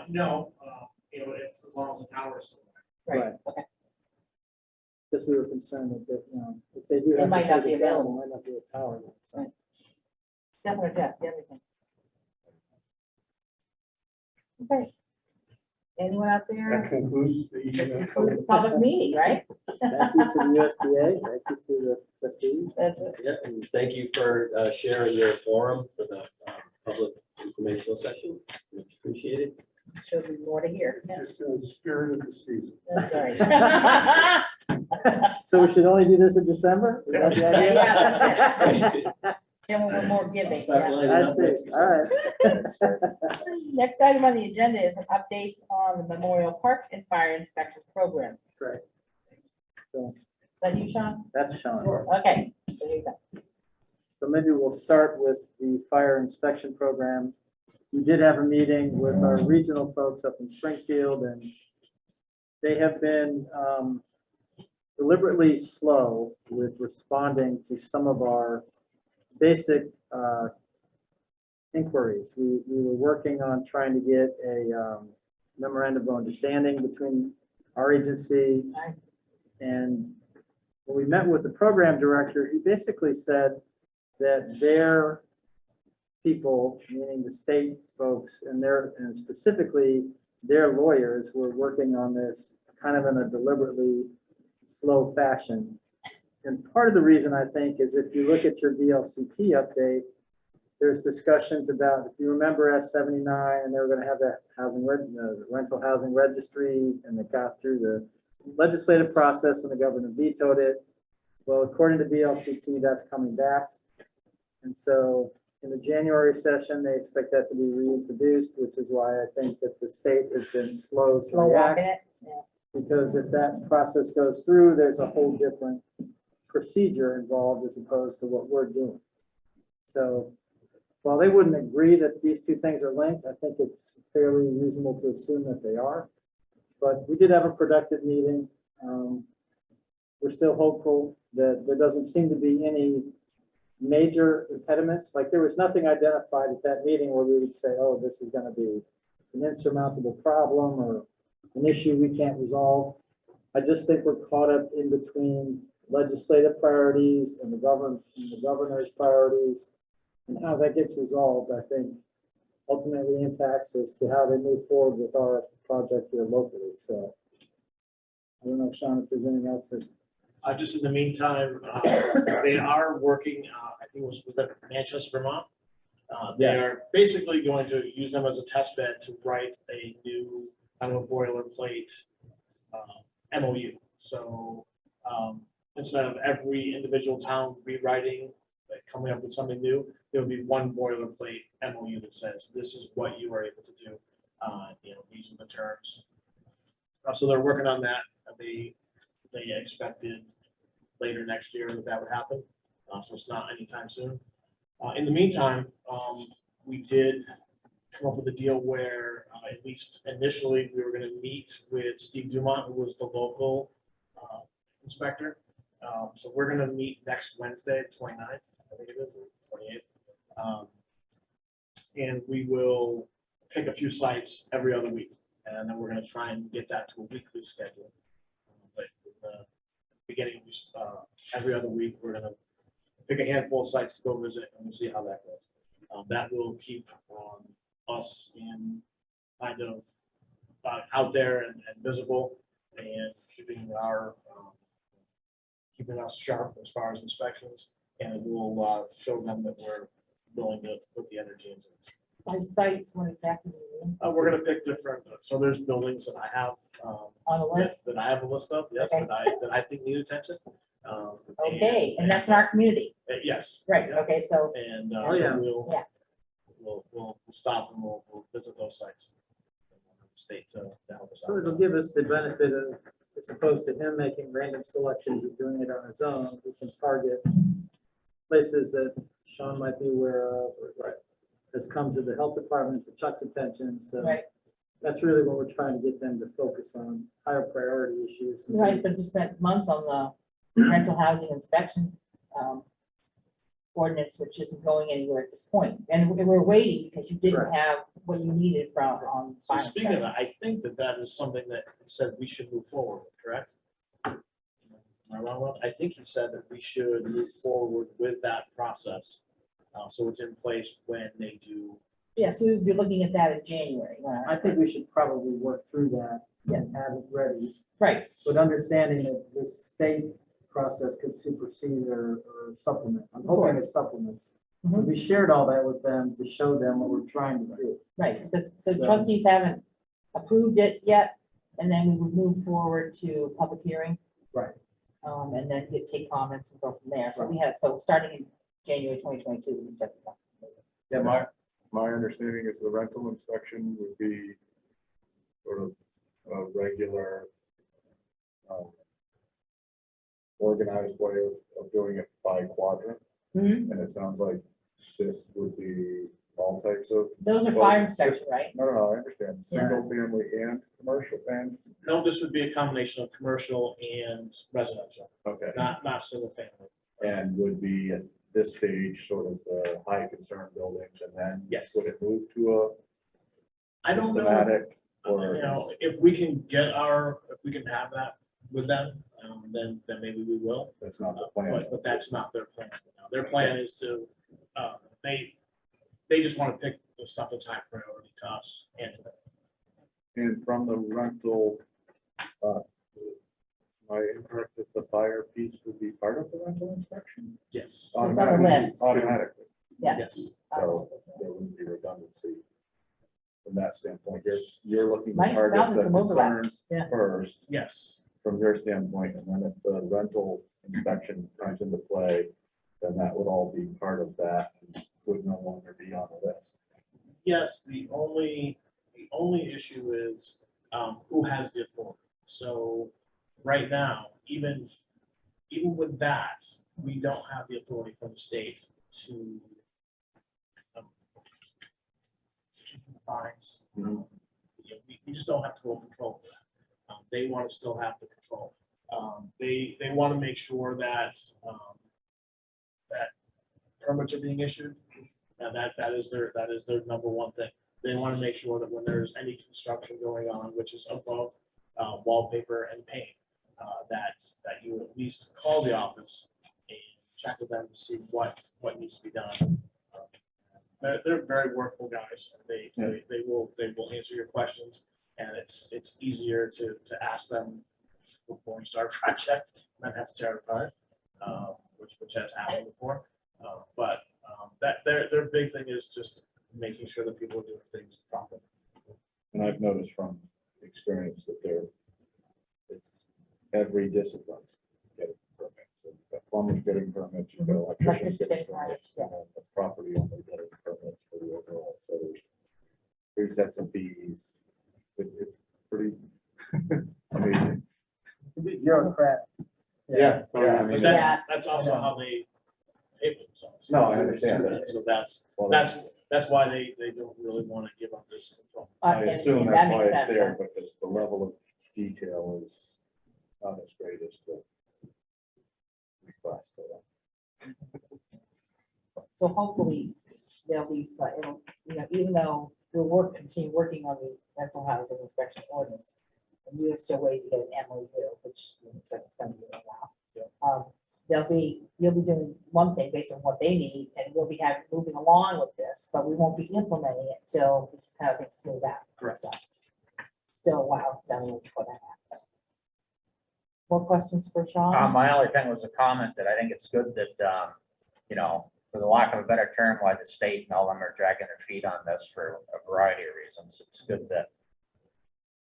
No, it's as long as the tower is still there. Right. Okay. Because we were concerned that, if they do It have might to not take be it down, it available. might not be a tower. then, so. Right. Definitely, Jeff, everything. Okay. Anyone out That there? concludes Concludes the public meeting, right? Thank you to the USDA, thank you to the trustees. That's it. Yeah, and thank you for sharing your forum for the public informational session. Much appreciated. Should be more to hear. Yeah, just in the spirit of the season. that's right. So we should only do this in December? Is that the idea? Yeah, that's it. Then we're more I'll giving. start yeah. lining I up next see, all December. right. Next item on the agenda is an updates on the Memorial Park and Fire Inspection Program. Correct. Is that you, Sean? That's Sean. Okay. So here you go. So maybe we'll start with the fire inspection program. We did have a meeting with our regional folks up in Springfield, and they have been deliberately slow with responding to some of our basic inquiries. We were working on trying to get a memorandum of understanding between our agency and when we met with the program director, he basically said that their people, meaning the state folks and specifically their lawyers were working on this kind of in a deliberately slow fashion. And part of the reason I think is if you look at your VLCT update, there's discussions about, if you remember S79 and they were going to have that the rental housing registry and they got through the legislative process and the governor vetoed it. Well, according to VLCT, that's coming back. And so in the January session, they expect that to be reintroduced, which is why I think that the state has been slow to Slow walking react. it. Yeah. Because if that process goes through, there's a whole different procedure involved as opposed to what we're doing. So while they wouldn't agree that these two things are linked, I think it's fairly reasonable to assume that they are. But we did have a productive meeting. We're still hopeful that there doesn't seem to be any major impediments. Like there was nothing identified at that meeting where we would say, oh, this is going to be an insurmountable problem or an issue we can't resolve. I just think we're caught up in between legislative priorities and the governor's priorities, and how that gets resolved, I think, ultimately impacts as to how they move forward with our project here locally. So I don't know, Sean, if there's anything else that. Just in the meantime, they are working, I think was that Manchester, Vermont? They Yes. are basically going to use them as a test bed to write a new kind of a boilerplate MOU. So instead of every individual town rewriting, like coming up with something new, there'll be one boilerplate MOU that says this is what you are able to do. These are the terms. So they're working on that. They expected later next year that would happen. So it's not anytime soon. In the meantime, we did come up with a deal where at least initially we were going to meet with Steve Dumont, who was the local inspector. So we're going to meet next Wednesday, 29th, I think it is, or 28th. And we will pick a few sites every other week. And then we're going to try and get that to a weekly schedule. But beginning every other week, we're going to pick a handful of sites to go visit and we'll see how that goes. That will keep us in kind of out there and visible and keeping us sharp as far as inspections. And we'll show them that we're willing to put the energy into it. By sites, what exactly do you mean? We're gonna pick different, so there's buildings that I have. On the list? That I have a list of, yes, Okay. that I think need attention. Okay, and that's in our community, Yes. right? yeah. Okay, so And Oh, so yeah. Yeah. we'll stop and we'll visit those sites. State to help us So out. it'll give us the benefit of, as opposed to him making random selections and doing it on his own, we can target places that Sean might be aware of, or has come to the health department, to Chuck's attention. So right, that's really what we're trying to get them to focus on, higher priority issues. right, but we spent months on the rental housing inspection ordinance, which isn't going anywhere at this point. And we're waiting because you didn't Right. have what you needed from So fire speaking of inspection. that, I think that is something that he said we should move forward with, correct? Am I wrong, Rob? I think he said that we should move forward with that process. So it's in place when they do. Yeah, so we would be looking at that in January. I think we should probably work through that Yeah. and have it ready, Right, but understanding that this state process could supersede or supplement. I'm hoping it supplements. Mhm. We shared all that with them to show them what we're trying to do. right, because the So- trustees haven't approved it yet, and then we would move forward to public hearing. Right. And then take comments and go from there. So we have, so starting in January 2022. we stepped up. Yeah, my understanding is the rental inspection would be sort of a regular organized way of doing it by quadrant. Mhm. And it sounds like this would be all types of. Those are well, fire inspection, right? No, I understand. Single family and commercial and, No, this would be a combination of commercial and residential, okay. not single family. And would be at this stage sort of the high concern buildings and then. Yes. Would it move to a I don't know. systematic You or? know, if we can if we can have that with them, then maybe we will. That's not the plan. But that's not their plan. Their plan is to, they just want to pick the stuff that's high priority to us and to them. And from the rental, my incorrect that the fire piece would be part of the rental inspection? Yes. on the list. Automatically, Yeah. Yes. so there wouldn't be redundancy. From that standpoint, you're looking Might to target sound the some overlap. concerns Yeah. first, Yes. from your standpoint, and then if the rental inspection comes into play, then that would all be part of that, and would no longer be on the list. Yes, the only issue is who has the authority. So right now, even with that, we don't have the authority from the state to fines. Mhm. We just don't have total control of that. They want to still have the control. They want to make sure that that permits are being issued. And that is their number one thing. They want to make sure that when there's any construction going on, which is above wallpaper and paint, that you at least call the office and check with them to see what needs to be done. They're very workable guys. They will answer your questions, and it's easier to ask them before you start a project than have to tear it apart, which has happened before. But that their big thing is just making sure that people are doing things properly. And I've noticed from experience that it's every discipline's getting permits. So you've got plumbers getting permits, you've got electricians getting permits, and then the property owner getting permits for the overall. So there's 3 sets of fees. It's pretty amazing. Bureaucrat. Yeah. I mean, But Yes. that's also how they pay for themselves. No, I understand that. So Well, that's why they don't really want to give up this control. I And assume that that's why makes it's sense, there, because the level of detail is not as great as the request. So hopefully there'll be, it'll, even though continue working on the rental housing inspection ordinance, and you're still waiting to get an MOU, which looks like it's gonna be right now. You'll be doing one thing based on what they need, and we'll be moving along with this, but we won't be implementing it till this kind of thing smooth out. Correct. So, still a while down the road before that happens. More questions for Sean? My only thing was a comment that I think it's good that, for the lack of a better term, why the state and all them are dragging their feet on this for a variety of reasons. It's good that,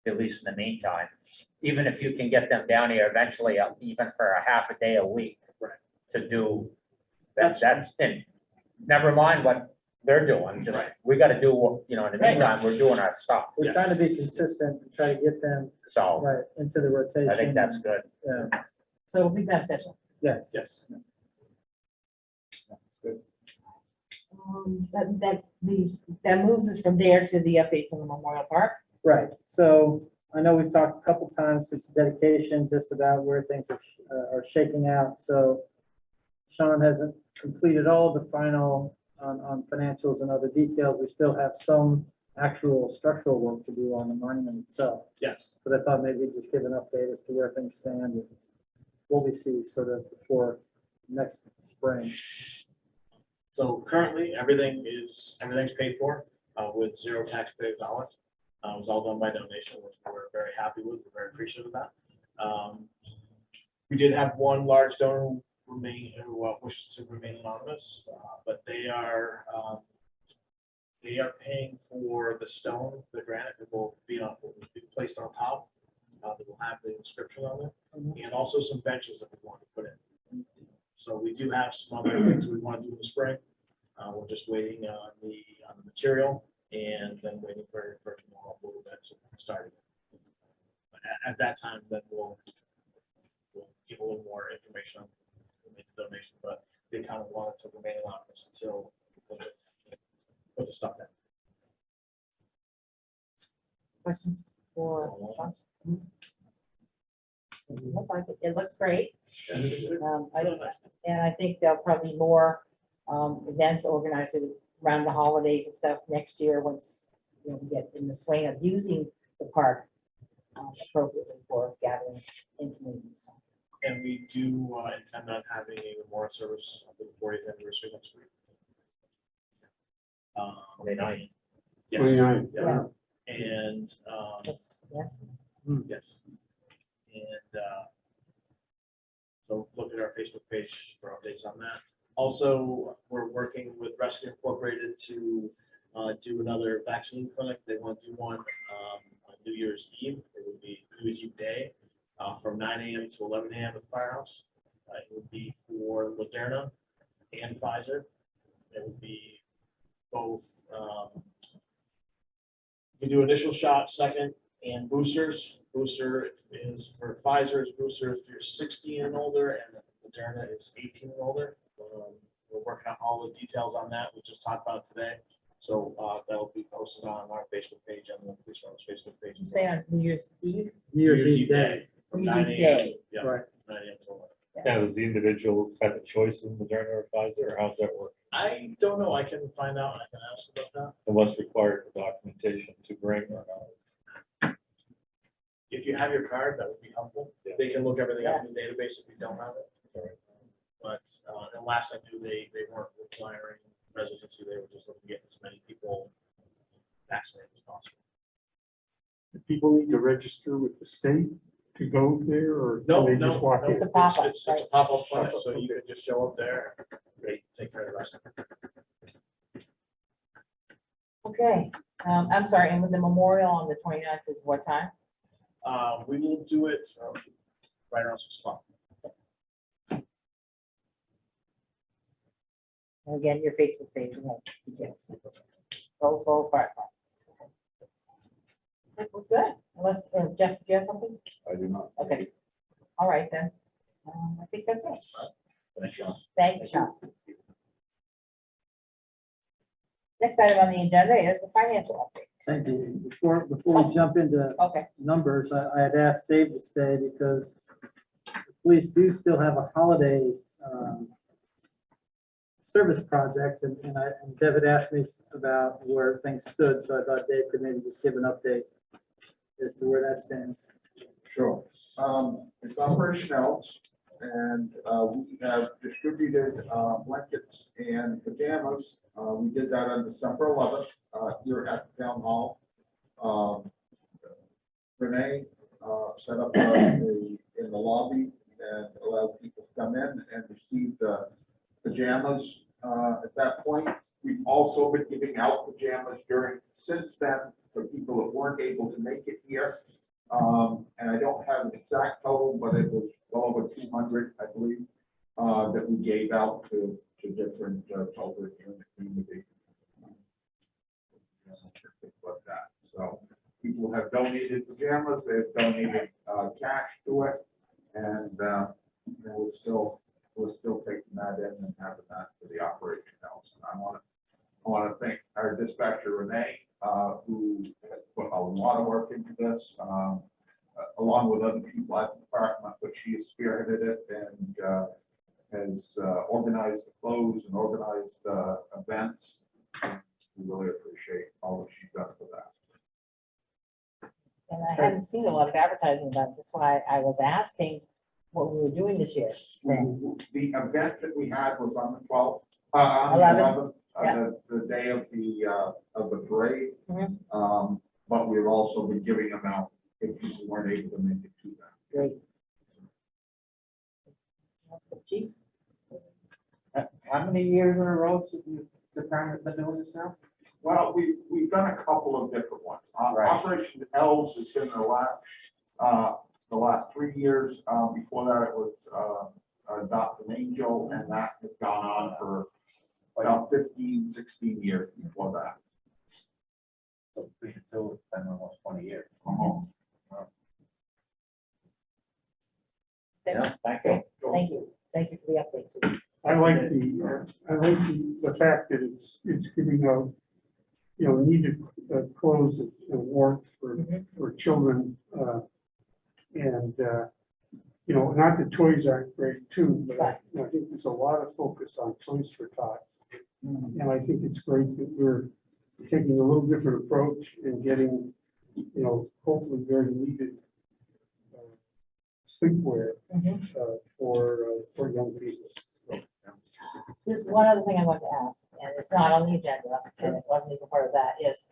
at least in the meantime, even if you can get them down here eventually, even for a half a day a week to do, that's, and never mind what they're doing, just, we got to do, what in the meantime, we're doing our stuff. We're trying to be consistent and try to get them So right into the rotation. I think that's good. Yeah, So it'll be beneficial. yes. Yes. That's good. That moves us from there to the updates on the Memorial Park. Right, so I know we've talked a couple times since the dedication, just about where things are shaking out, so Sean hasn't completed all the final on financials and other details. We still have some actual structural work to do on the monument itself, Yes. but I thought maybe we'd just give an update as to where things stand and what we see sort of before next spring. So currently, everything's paid for with 0 taxpayer dollars. It was all done by donation, which we're very happy with. We're very appreciative of that. We did have one large donor who wishes to remain anonymous, but they are paying for the stone, the granite that will be placed on top. That will have the inscription on it, and also some benches that we want to put in. So we do have some other things we want to do in the spring. We're just waiting on the material and then waiting for tomorrow a little bit, so we can start it. At that time, then we'll give a little more information on the donation, but they kind of wanted to remain anonymous until we put the stuff in. Questions for Sean? It looks great. And I think there'll probably be more events organized around the holidays and stuff next year once, you know, we get in the swing of using the park appropriately for gatherings in communities. So, And we do intend on having a memorial service for the 40th anniversary next week. May 9th. Yes. 29th. Yeah. And, Yes. yes. And so look at our Facebook page for updates on that. Also, we're working with Rescue Incorporated to do another vaccine clinic. They want to do one on New Year's Eve. It would be New Year's Eve day from 9 a.m. to 11 a.m. at the firehouse. It would be for Moderna and Pfizer. It would be both. You can do initial shot, second, and boosters. Booster is for Pfizer, is booster if you're 60 and older, and Moderna is 18 and older. We're working on all the details on that. We just talked about it today. So that'll be posted on our Facebook page and the police department's Facebook page. You say on New Year's Eve? New Year's Eve day. From New Year's 9 Eve a.m. day. Yeah, Right. 9 a.m. to 11. Now, does the individual have a choice in Moderna or Pfizer, or how's that work? I don't know. I can find out. I can ask about that. And what's required for documentation to bring or not? If you have your card, that would be helpful. Yeah. They can look everything up in the database if you don't have it. But and last I knew, they weren't requiring residency. They were just looking to get as many people vaccinated as possible. Do people need to register with the state to go there, or No, can they no, just walk no, in? It's a pop-up, It's a right? pop-up clinic, so you can just show up there. They take care of the rest of it. Okay, I'm sorry, and with the memorial on the 29th is what time? We will do it right around 6 o'clock. And again, your Facebook page, you know, details. Bellows Fire Department. I think we're good, unless, Jeff, do you have something? I do not. Okay, all right then. I think that's it. Thank you. Thank you, Sean. Next item on the agenda is the financial update. Thank you. Before we jump into Okay, numbers, I had asked Dave to stay because the police do still have a holiday service project, and David asked me about where things stood, so I thought Dave could maybe just give an update as to where that stands. Sure. It's Operation Elves, and we have distributed blankets and pajamas. We did that on December 11th here at the town hall. Renee set up in the lobby and allowed people to come in and receive the pajamas. At that point, we've also been giving out pajamas since then for people that weren't able to make it here. And I don't have an exact total, but it was well over 200, I believe, that we gave out to different children in the community. Things like that. So people have donated pajamas, they've donated cash to it, and we're still taking that in and having that for the operation house. And I want to thank our dispatcher Renee, who has put a lot of work into this, along with other people at the department, but she has spearheaded it and has organized the clothes and organized events. We really appreciate all that she's done for that. and I haven't seen a lot of advertising about it. That's why I was asking what we were doing this year. So, The event that we had was on the 12th, on the 11th, 11th, the day of the parade. Mhm. But we've also been giving them out if people weren't able to make it to that. Great. Chief? How many years in a row has the department been doing this now? Well, we've done a couple of different ones. Right. Operation Elves has been the last 3 years. Before that, it was Adopt an Angel, and that has gone on for about 15, 16 years before that. So between the two, it's been almost 20 years. Thank Thank you. you. Thank you for the update too. I like the fact that it's giving out, needed clothes and warmth for children. And, not that toys aren't great too, but I think there's a lot of focus on toys for tots. And I think it's great that we're taking a little different approach and getting, hopefully very needed sleepwear for young people. There's one other thing I want to ask, and it's not on the agenda, and it wasn't even part of that, is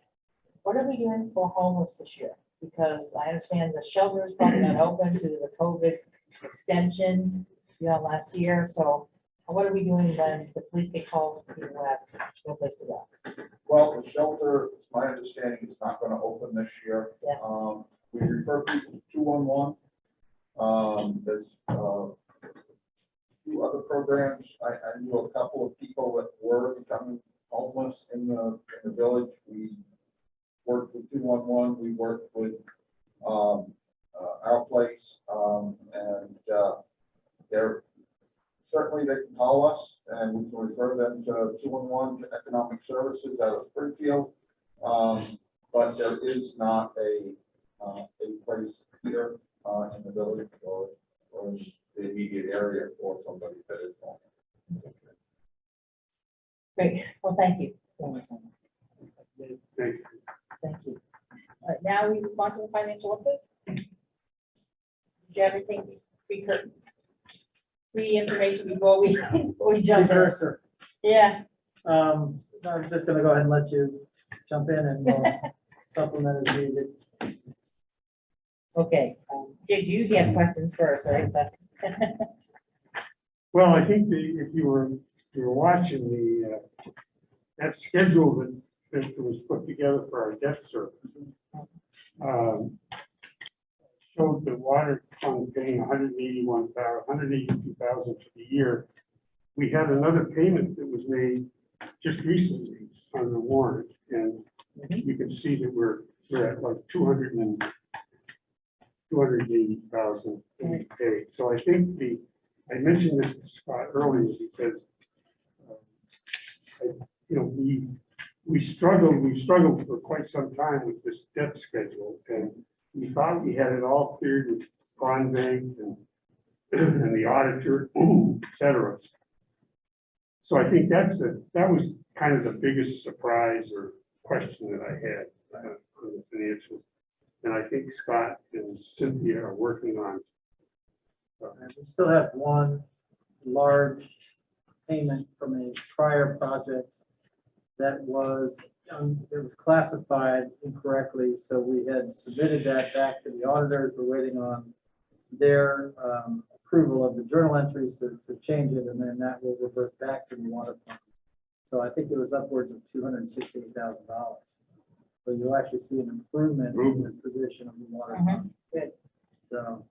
what are we doing for homeless this year? Because I understand the shelter is probably not open due to the COVID extension, last year, so what are we doing when the police get calls for people who have no place to go? Well, the shelter, it's my understanding, is not going to open this year. Yeah. We refer people to 211. There's two other programs. I knew a couple of people that were becoming homeless in the village. We worked with 211. We worked with Our Place, and they're certainly, they can call us and we can refer them to 211 to Economic Services out of Springfield. But there is not a place here in the village or in the immediate area for somebody that is homeless. Great, well, thank you. Thanks. Thank you. All right, now we move on to the financial update. Do you have anything pre-information before we jump in? Precursor. Yeah, I'm just gonna go ahead and let you jump in and we'll supplement as needed. okay. Jake, you usually have questions first, right? So- Well, I think if you were watching that schedule that was put together for our debt service, showed the water fund paying $182,000 for the year. We had another payment that was made just recently on the warrant, and you can see that we're at like 280,000 paid. So I think I mentioned this to Scott earlier because we've struggled for quite some time with this debt schedule, and we thought we had it all cleared with bond bank and the auditor, et cetera. So I think that was kind of the biggest surprise or question that I had on the financials. And I think Scott and Cynthia are working on. And we still have one large payment from a prior project that was, it was classified incorrectly, so we had submitted that back to the auditors. We're waiting on their approval of the journal entries to change it, and then that will revert back to the water fund. So I think it was upwards of $268,000. So you'll actually see an improvement in the position of the water fund. Good. So.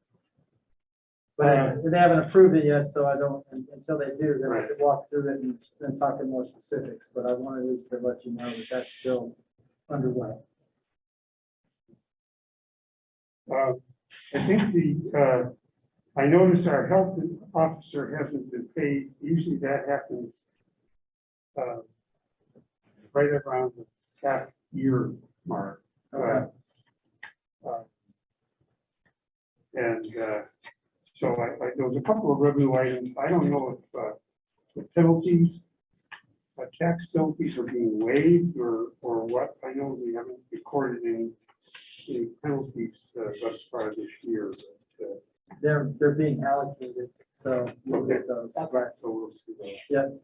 But they haven't approved it yet, so I don't, until they do, then I could walk through it and talk in more specifics, but I wanted at least to let you know that that's still underway. I think I noticed our health officer hasn't been paid. Usually that happens right around the half year mark. So there was a couple of revenue items. I don't know if the penalties, tax penalties are being waived or what. I know we haven't recorded any penalties thus far this year. But, They're being allocated, so we'll get those. right, so we'll see those. Yep.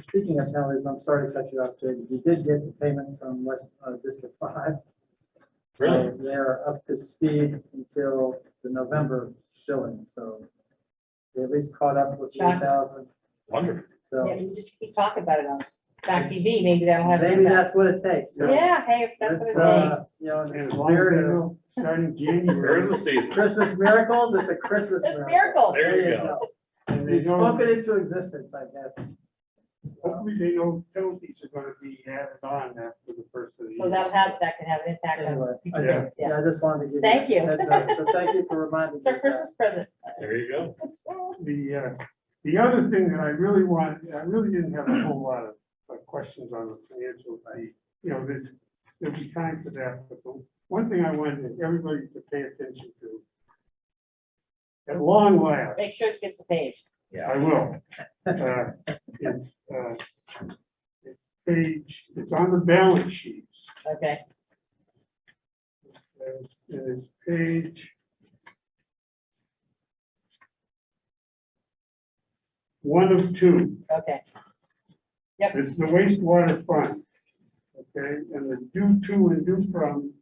Speaking of penalties, I'm sorry to cut you off, Jay. We did get the payment from West District 5. Really? So they're up to speed until the November billing, so they at least caught up with 3,000. Wonderful. So Yeah, we just keep talking about it on Fact TV, maybe that'll have an maybe impact. that's what it takes. So Yeah, hey, if that's it's, what it takes. you know, in And the as long as they spirit of know, starting They're in January. the season. Christmas miracles, it's a Christmas It's a miracle. miracle. There you go. And they spoke it into existence, I guess. Hopefully they know penalties are gonna be added on after the first of the year. So that can have an impact Anyway, on future I payments, yeah, yeah. I just wanted to give you. Thank you. a heads up. So thank you for reminding me. It's our of that. Christmas present. There you go. The other thing that I really didn't have a whole lot of questions on the financials. There'll be time for that, but the one thing I wanted everybody to pay attention to. At long last, Make sure it gets a page. I will. It's on the balance sheets. Okay, And it's page 1 of 2. okay. Yep. It's the wastewater fund. Okay, and the due to and due from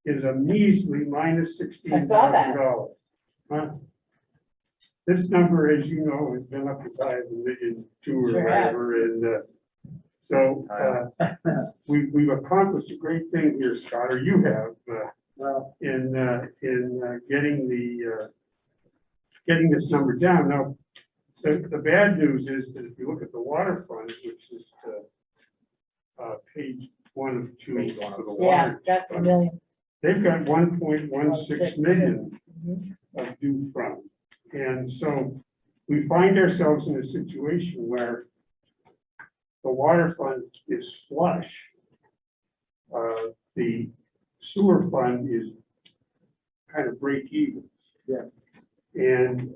is a measly minus I saw that. $16,000. This number, as you know, has been up as high as $1.2 million or Sure has. whatever, and so we've accomplished a great thing here, Scott, or you have, Well, in getting this number down. Now, the bad news is that if you look at the water fund, which is page 1 of 2 Page one for of the Yeah, water, that's a million. they've got 1.16 million Mhm. of due from. And so we find ourselves in a situation where the water fund is flush. The sewer fund is kind of break even. yes. And,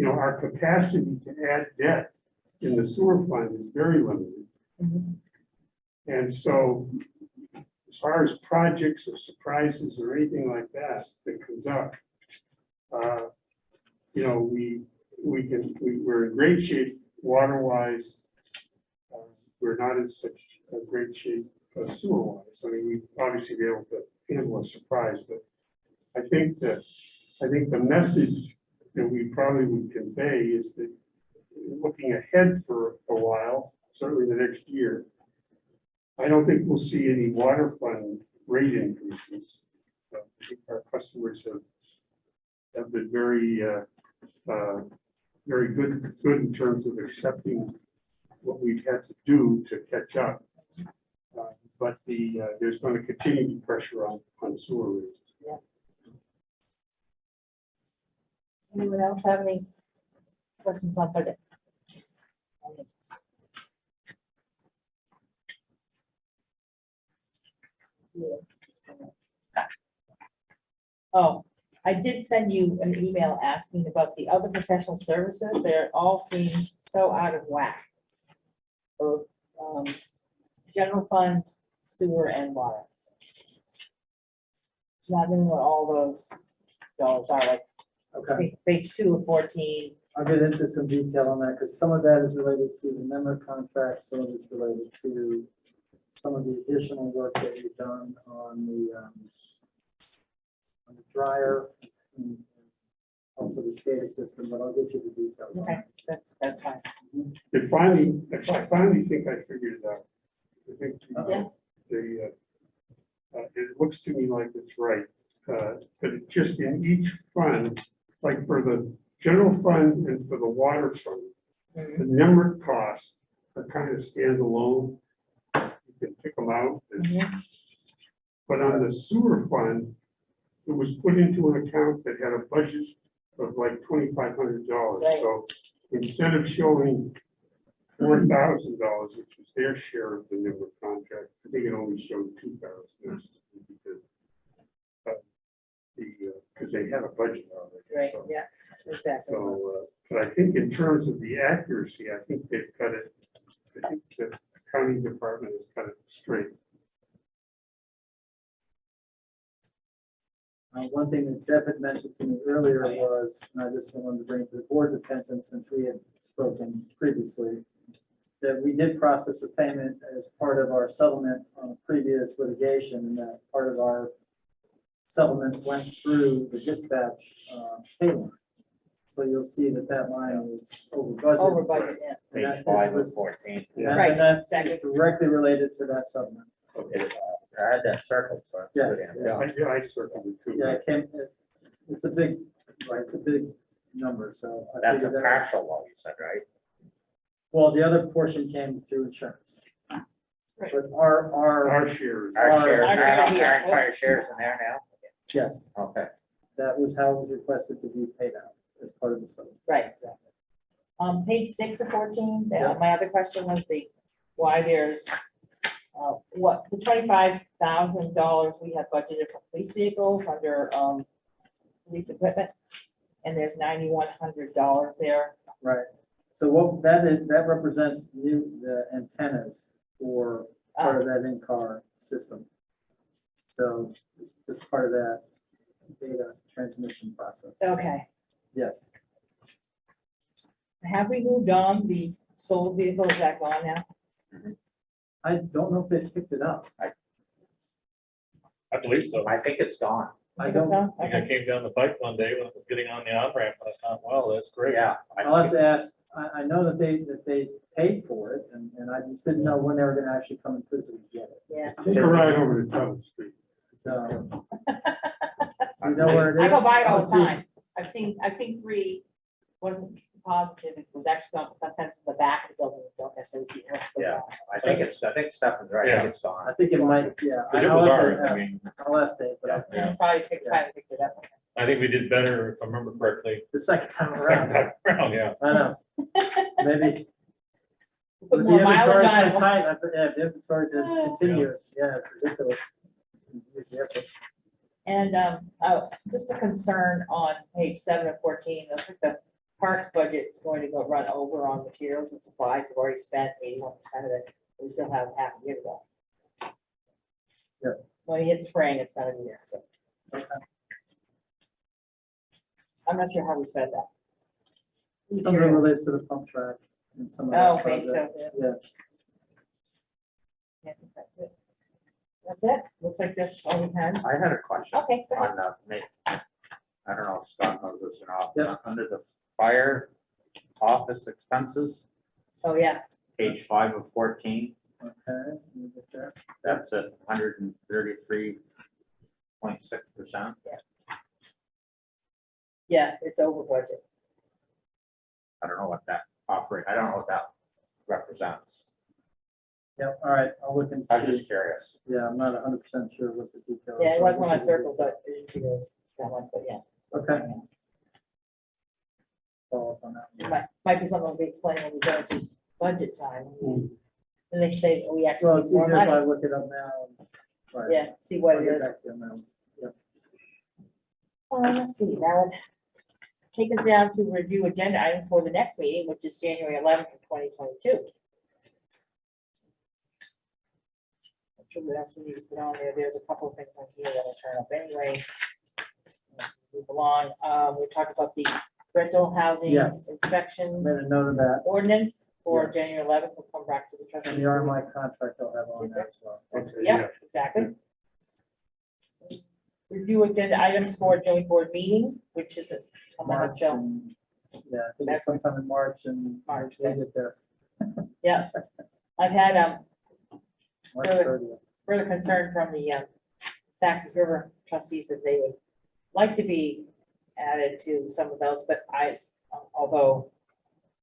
our capacity to add debt in the sewer fund is very limited. Mhm. And so as far as projects or surprises or anything like that comes up, we're in great shape water-wise. We're not in such a great shape sewer-wise. I mean, we obviously be able to handle a surprise, but I think the message that we probably would convey is that looking ahead for a while, certainly the next year, I don't think we'll see any water fund rate increases. I think our customers have been very good in terms of accepting what we've had to do to catch up. But there's going to continue to be pressure on sewer rates. Anyone else have any questions on budget? Oh, I did send you an email asking about the other professional services. They're all seem so out of whack. Both general fund, sewer, and water. Not knowing what all those dollars are, like Okay, page 2 of 14. I'll get into some detail on that because some of that is related to the member contract, some of it's related to some of the additional work that we've done on the dryer and also the SCADA system, but I'll get you the details. on Okay, that. that's fine. I finally think I figured it out. I think Yeah. it looks to me like it's right. But it just in each fund, like for the general fund and for the water fund, Mhm. the number costs are kind of standalone. You can pick them out. Mhm. But on the sewer fund, it was put into an account that had a budget of like $2,500. Right. So instead of showing $4,000, which was their share of the NIMBR contract, I think it only showed 2,000. Because they had a budget already. Right, So- yeah, exactly. So, but I think in terms of the accuracy, I think they've got it, I think the accounting department has got it straight. One thing that Jeff had mentioned to me earlier was, and I just wanted to bring to the board's attention since we had spoken previously, that we did process a payment as part of our settlement on previous litigation, and that part of our settlement went through the dispatch pay line. So you'll see that that line is over budget. Over budget, yeah. And Page that 5 was- of 14. Yeah. Right, And that exactly. is directly related to that settlement. Okay, I had that circled, so it's good. Yes, info. Yeah, I circled it too. Yeah, it's a big, right, it's a big number, so. I That's a figured that- partial though, you said, right? Well, the other portion came through insurance. Right. But our, Our share is. Our Our- share, Our our share here. our entire shares in there yes, now? Okay. that was how it was requested to be paid out as part of the sum. Right, exactly. Page 6 of 14, Yeah. my other question was why there's, what, the $25,000 we have budgeted for police vehicles under, police equipment, and there's $9,100 there. Right. So what that is, that represents the antennas for part of that in-car system. So it's just part of that data transmission process. Okay, Yes. have we moved on the solar vehicle, is that gone now? I don't know if they picked it up. I believe so. I think it's gone. I think it's don't, gone? I think I Okay. came down the pike one day when it was getting on the on-ramp, and I thought, wow, that's great. Yeah. I'll have to ask, I know that they paid for it, and I just didn't know when they were gonna actually come and physically get it. Yeah. Take a ride over to Tuttle Street. So. You know where it is? I go by it all Oh, the time. geez. I've seen 3, wasn't positive, it was actually gone, sometimes in the back of the building, you don't necessarily see it. Yeah. I think Stephen's right. I think it's gone. I think it might, yeah. Because it I'll was have to ours, I ask- mean, I'll ask Dave, but I- And probably finally picked it up. I think we did better, if I remember correctly, the second time second around, time around, yeah. I know, maybe. Put With the more mileage inventory on so it. tight, yeah, the inventory is continuous, yeah, it's ridiculous. Use the airport. And just a concern on page 7 of 14, looks like the parks budget is going to go run over on materials and supplies. We've already spent 81% of it. We still have half a year to go. Yeah. When you hit spring, it's gonna be there, so. Okay. I'm not sure how we spend that. Something Materials. relates to the pump track and some of Oh, that maybe so, project, yeah. Yeah, I think that's it. That's it. Looks like that's all we had. I had a question Okay, go ahead. on I don't know if Scott knows this or not. Yeah. Under the fire office expenses, Oh, yeah. page 5 of 14, Okay, let me get there. that's at 133.6%. Yeah, it's over budget. I don't know what that I don't know what that represents. Yep, all right, I'll look and I was just see, curious. yeah, I'm not 100% sure what the details. Yeah, it are. was one I circled, but it was that much, but yeah. Okay. Follow up on that. It might be something we explain when we go into budget time. And they say, we actually Well, need it's more easier if I money. look it up now. Right. Yeah, see what I'll it get is. back to you on that one. Let's see, that would take us down to review agenda item for the next meeting, which is January 11th of 2022. I'm sure what else we need to put on there. There's a couple of things on here that'll turn up anyway. Move along. We talked about the rental housing Yes. inspection Made a note of that, ordinance for Yes. January 11th. We'll come back to the trustees. and the RMI contract I'll have on there as well. Yeah, exactly. Review agenda items for joint board meetings, which is coming up, March, so, and- yeah, I think it's sometime in March and March, we'll get there, yeah. I've had March Really? 30th. further concern from the Saxon River trustees that they would like to be added to some of those, but although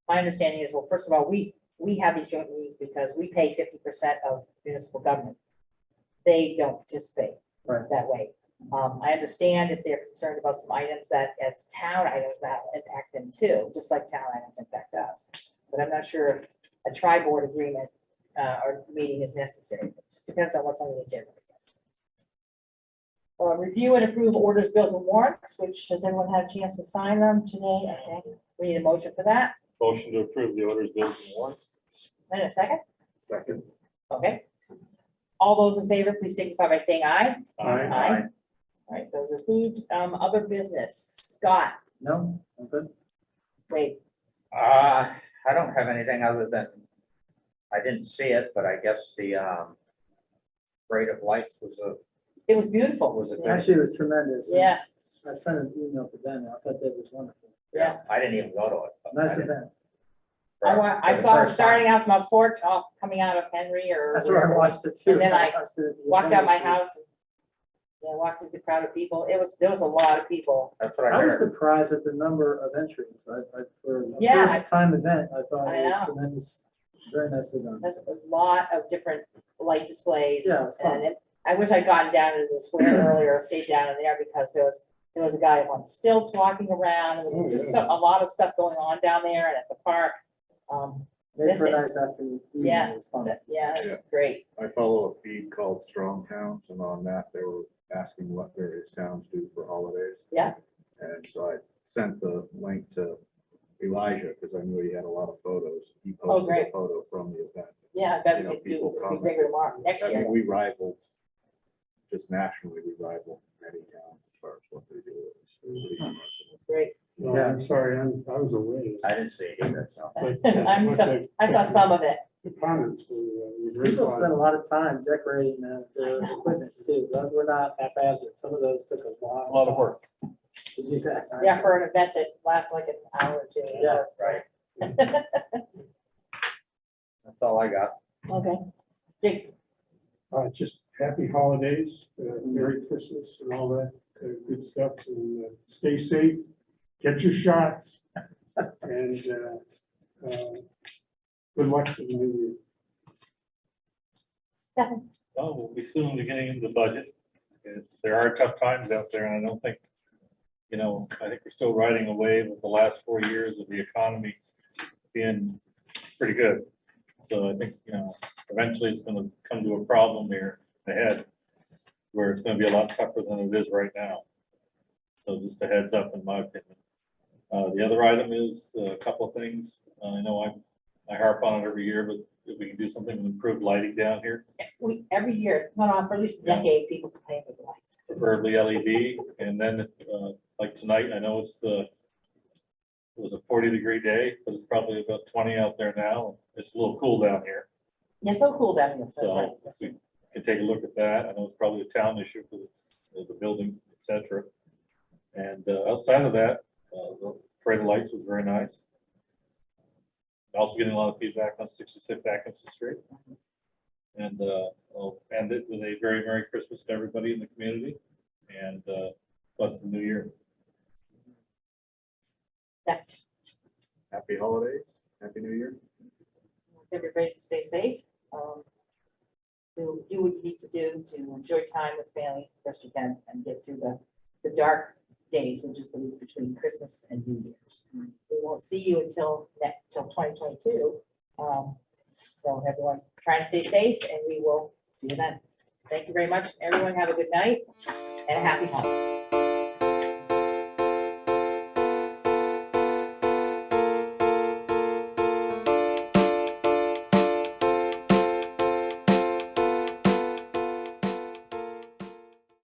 my understanding is, well, first of all, we have these joint meetings because we pay 50% of municipal government. They don't participate Right. that way. I understand if they're concerned about some items that as town items that impact them too, just like town items impact us. But I'm not sure if a tri-board agreement or meeting is necessary. It just depends on what's on the agenda, I guess. Review and approve orders, bills and warrants, which does everyone have a chance to sign them today? Okay, we need a motion for that. Motion to approve the orders, bills, and warrants. And a second? Second. Okay. All those in favor, please signify by saying aye. Aye. All right, those are approved. Other business, Scott, No, I'm good. wait, I don't have anything other than, I didn't see it, but I guess the parade of lights was it was beautiful. Was it Actually, it was tremendous. Yeah, I sent an email to Ben, I thought that was wonderful. yeah. I didn't even go to it. but I Nice didn't- event. I saw him starting out my porch off, coming out of Henry or. That's where I watched it too. And then I watched it at the walked out my Henry house. And yeah, walked into the crowd of people. There was a lot of people. That's what I I was heard. surprised at the number of entries. For a Yeah. first time event, I thought I it was know. tremendous, very nicely done. There's a lot of different light displays. Yeah, it's fun. And I wish I'd gotten down into the square earlier, or stayed down in there because there was a guy on stilts walking around. And there was just a lot of stuff going on down there and at the park. Made for a Missed it. nice afternoon. Yeah. It was fun. Yeah, it's Yeah. great. I follow a feed called Strong Towns, and on that, they were asking what various towns do for holidays. Yeah. And so I sent the link to Elijah, because I knew he had a lot of photos. He posted a great. photo from the event. Yeah, I bet You know, we could people do, it'll be comment. bigger tomorrow, next I year. mean, we rival, just nationally, we rival many towns as far as what they do. It's really remarkable. Great. No, I'm sorry, I was away. I didn't see it either, so. But, I saw some of it. The comments were very People spend a positive. lot of time decorating their equipment too. Those were not haphazard. Some of those took a while. It's a lot of work. To do that. Yeah, for an event that lasts like an hour or two. Yeah, right. That's all I got. Okay. Jigs. Just happy holidays, Merry Christmas and all that good stuff. And stay safe, get your shots. And good luck to the new year. Stefan. Well, we'll be soon getting into the budget. There are tough times out there, and I don't think, I think we're still riding a wave of the last 4 years of the economy being pretty good. So I think, eventually it's gonna come to a problem here ahead where it's gonna be a lot tougher than it is right now. So just a heads up in my opinion. The other item is a couple of things. I know I harp on it every year, but if we can do something with improved lighting down here, Every year, it's gone on for at least a decade, people complain about the lights. preferably LED. And then, like tonight, I know it was a 40-degree day, but it's probably about 20 out there now. It's a little cool down here. It's so cool down here. So if we can take a look at that. I know it's probably a town issue because it's the building, et cetera. And outside of that, the parade of lights was very nice. Also getting a lot of feedback on 66 Atkinson Street. And I'll end it with a very Merry Christmas to everybody in the community and bless the new year. Happy holidays, happy new year. Everybody to stay safe. Do what you need to do to enjoy time with family as best you can and get through the dark days, which is the week between Christmas and New Year's. We won't see you until 2022. So everyone try and stay safe and we will see you then. Thank you very much. Everyone have a good night and a happy holiday.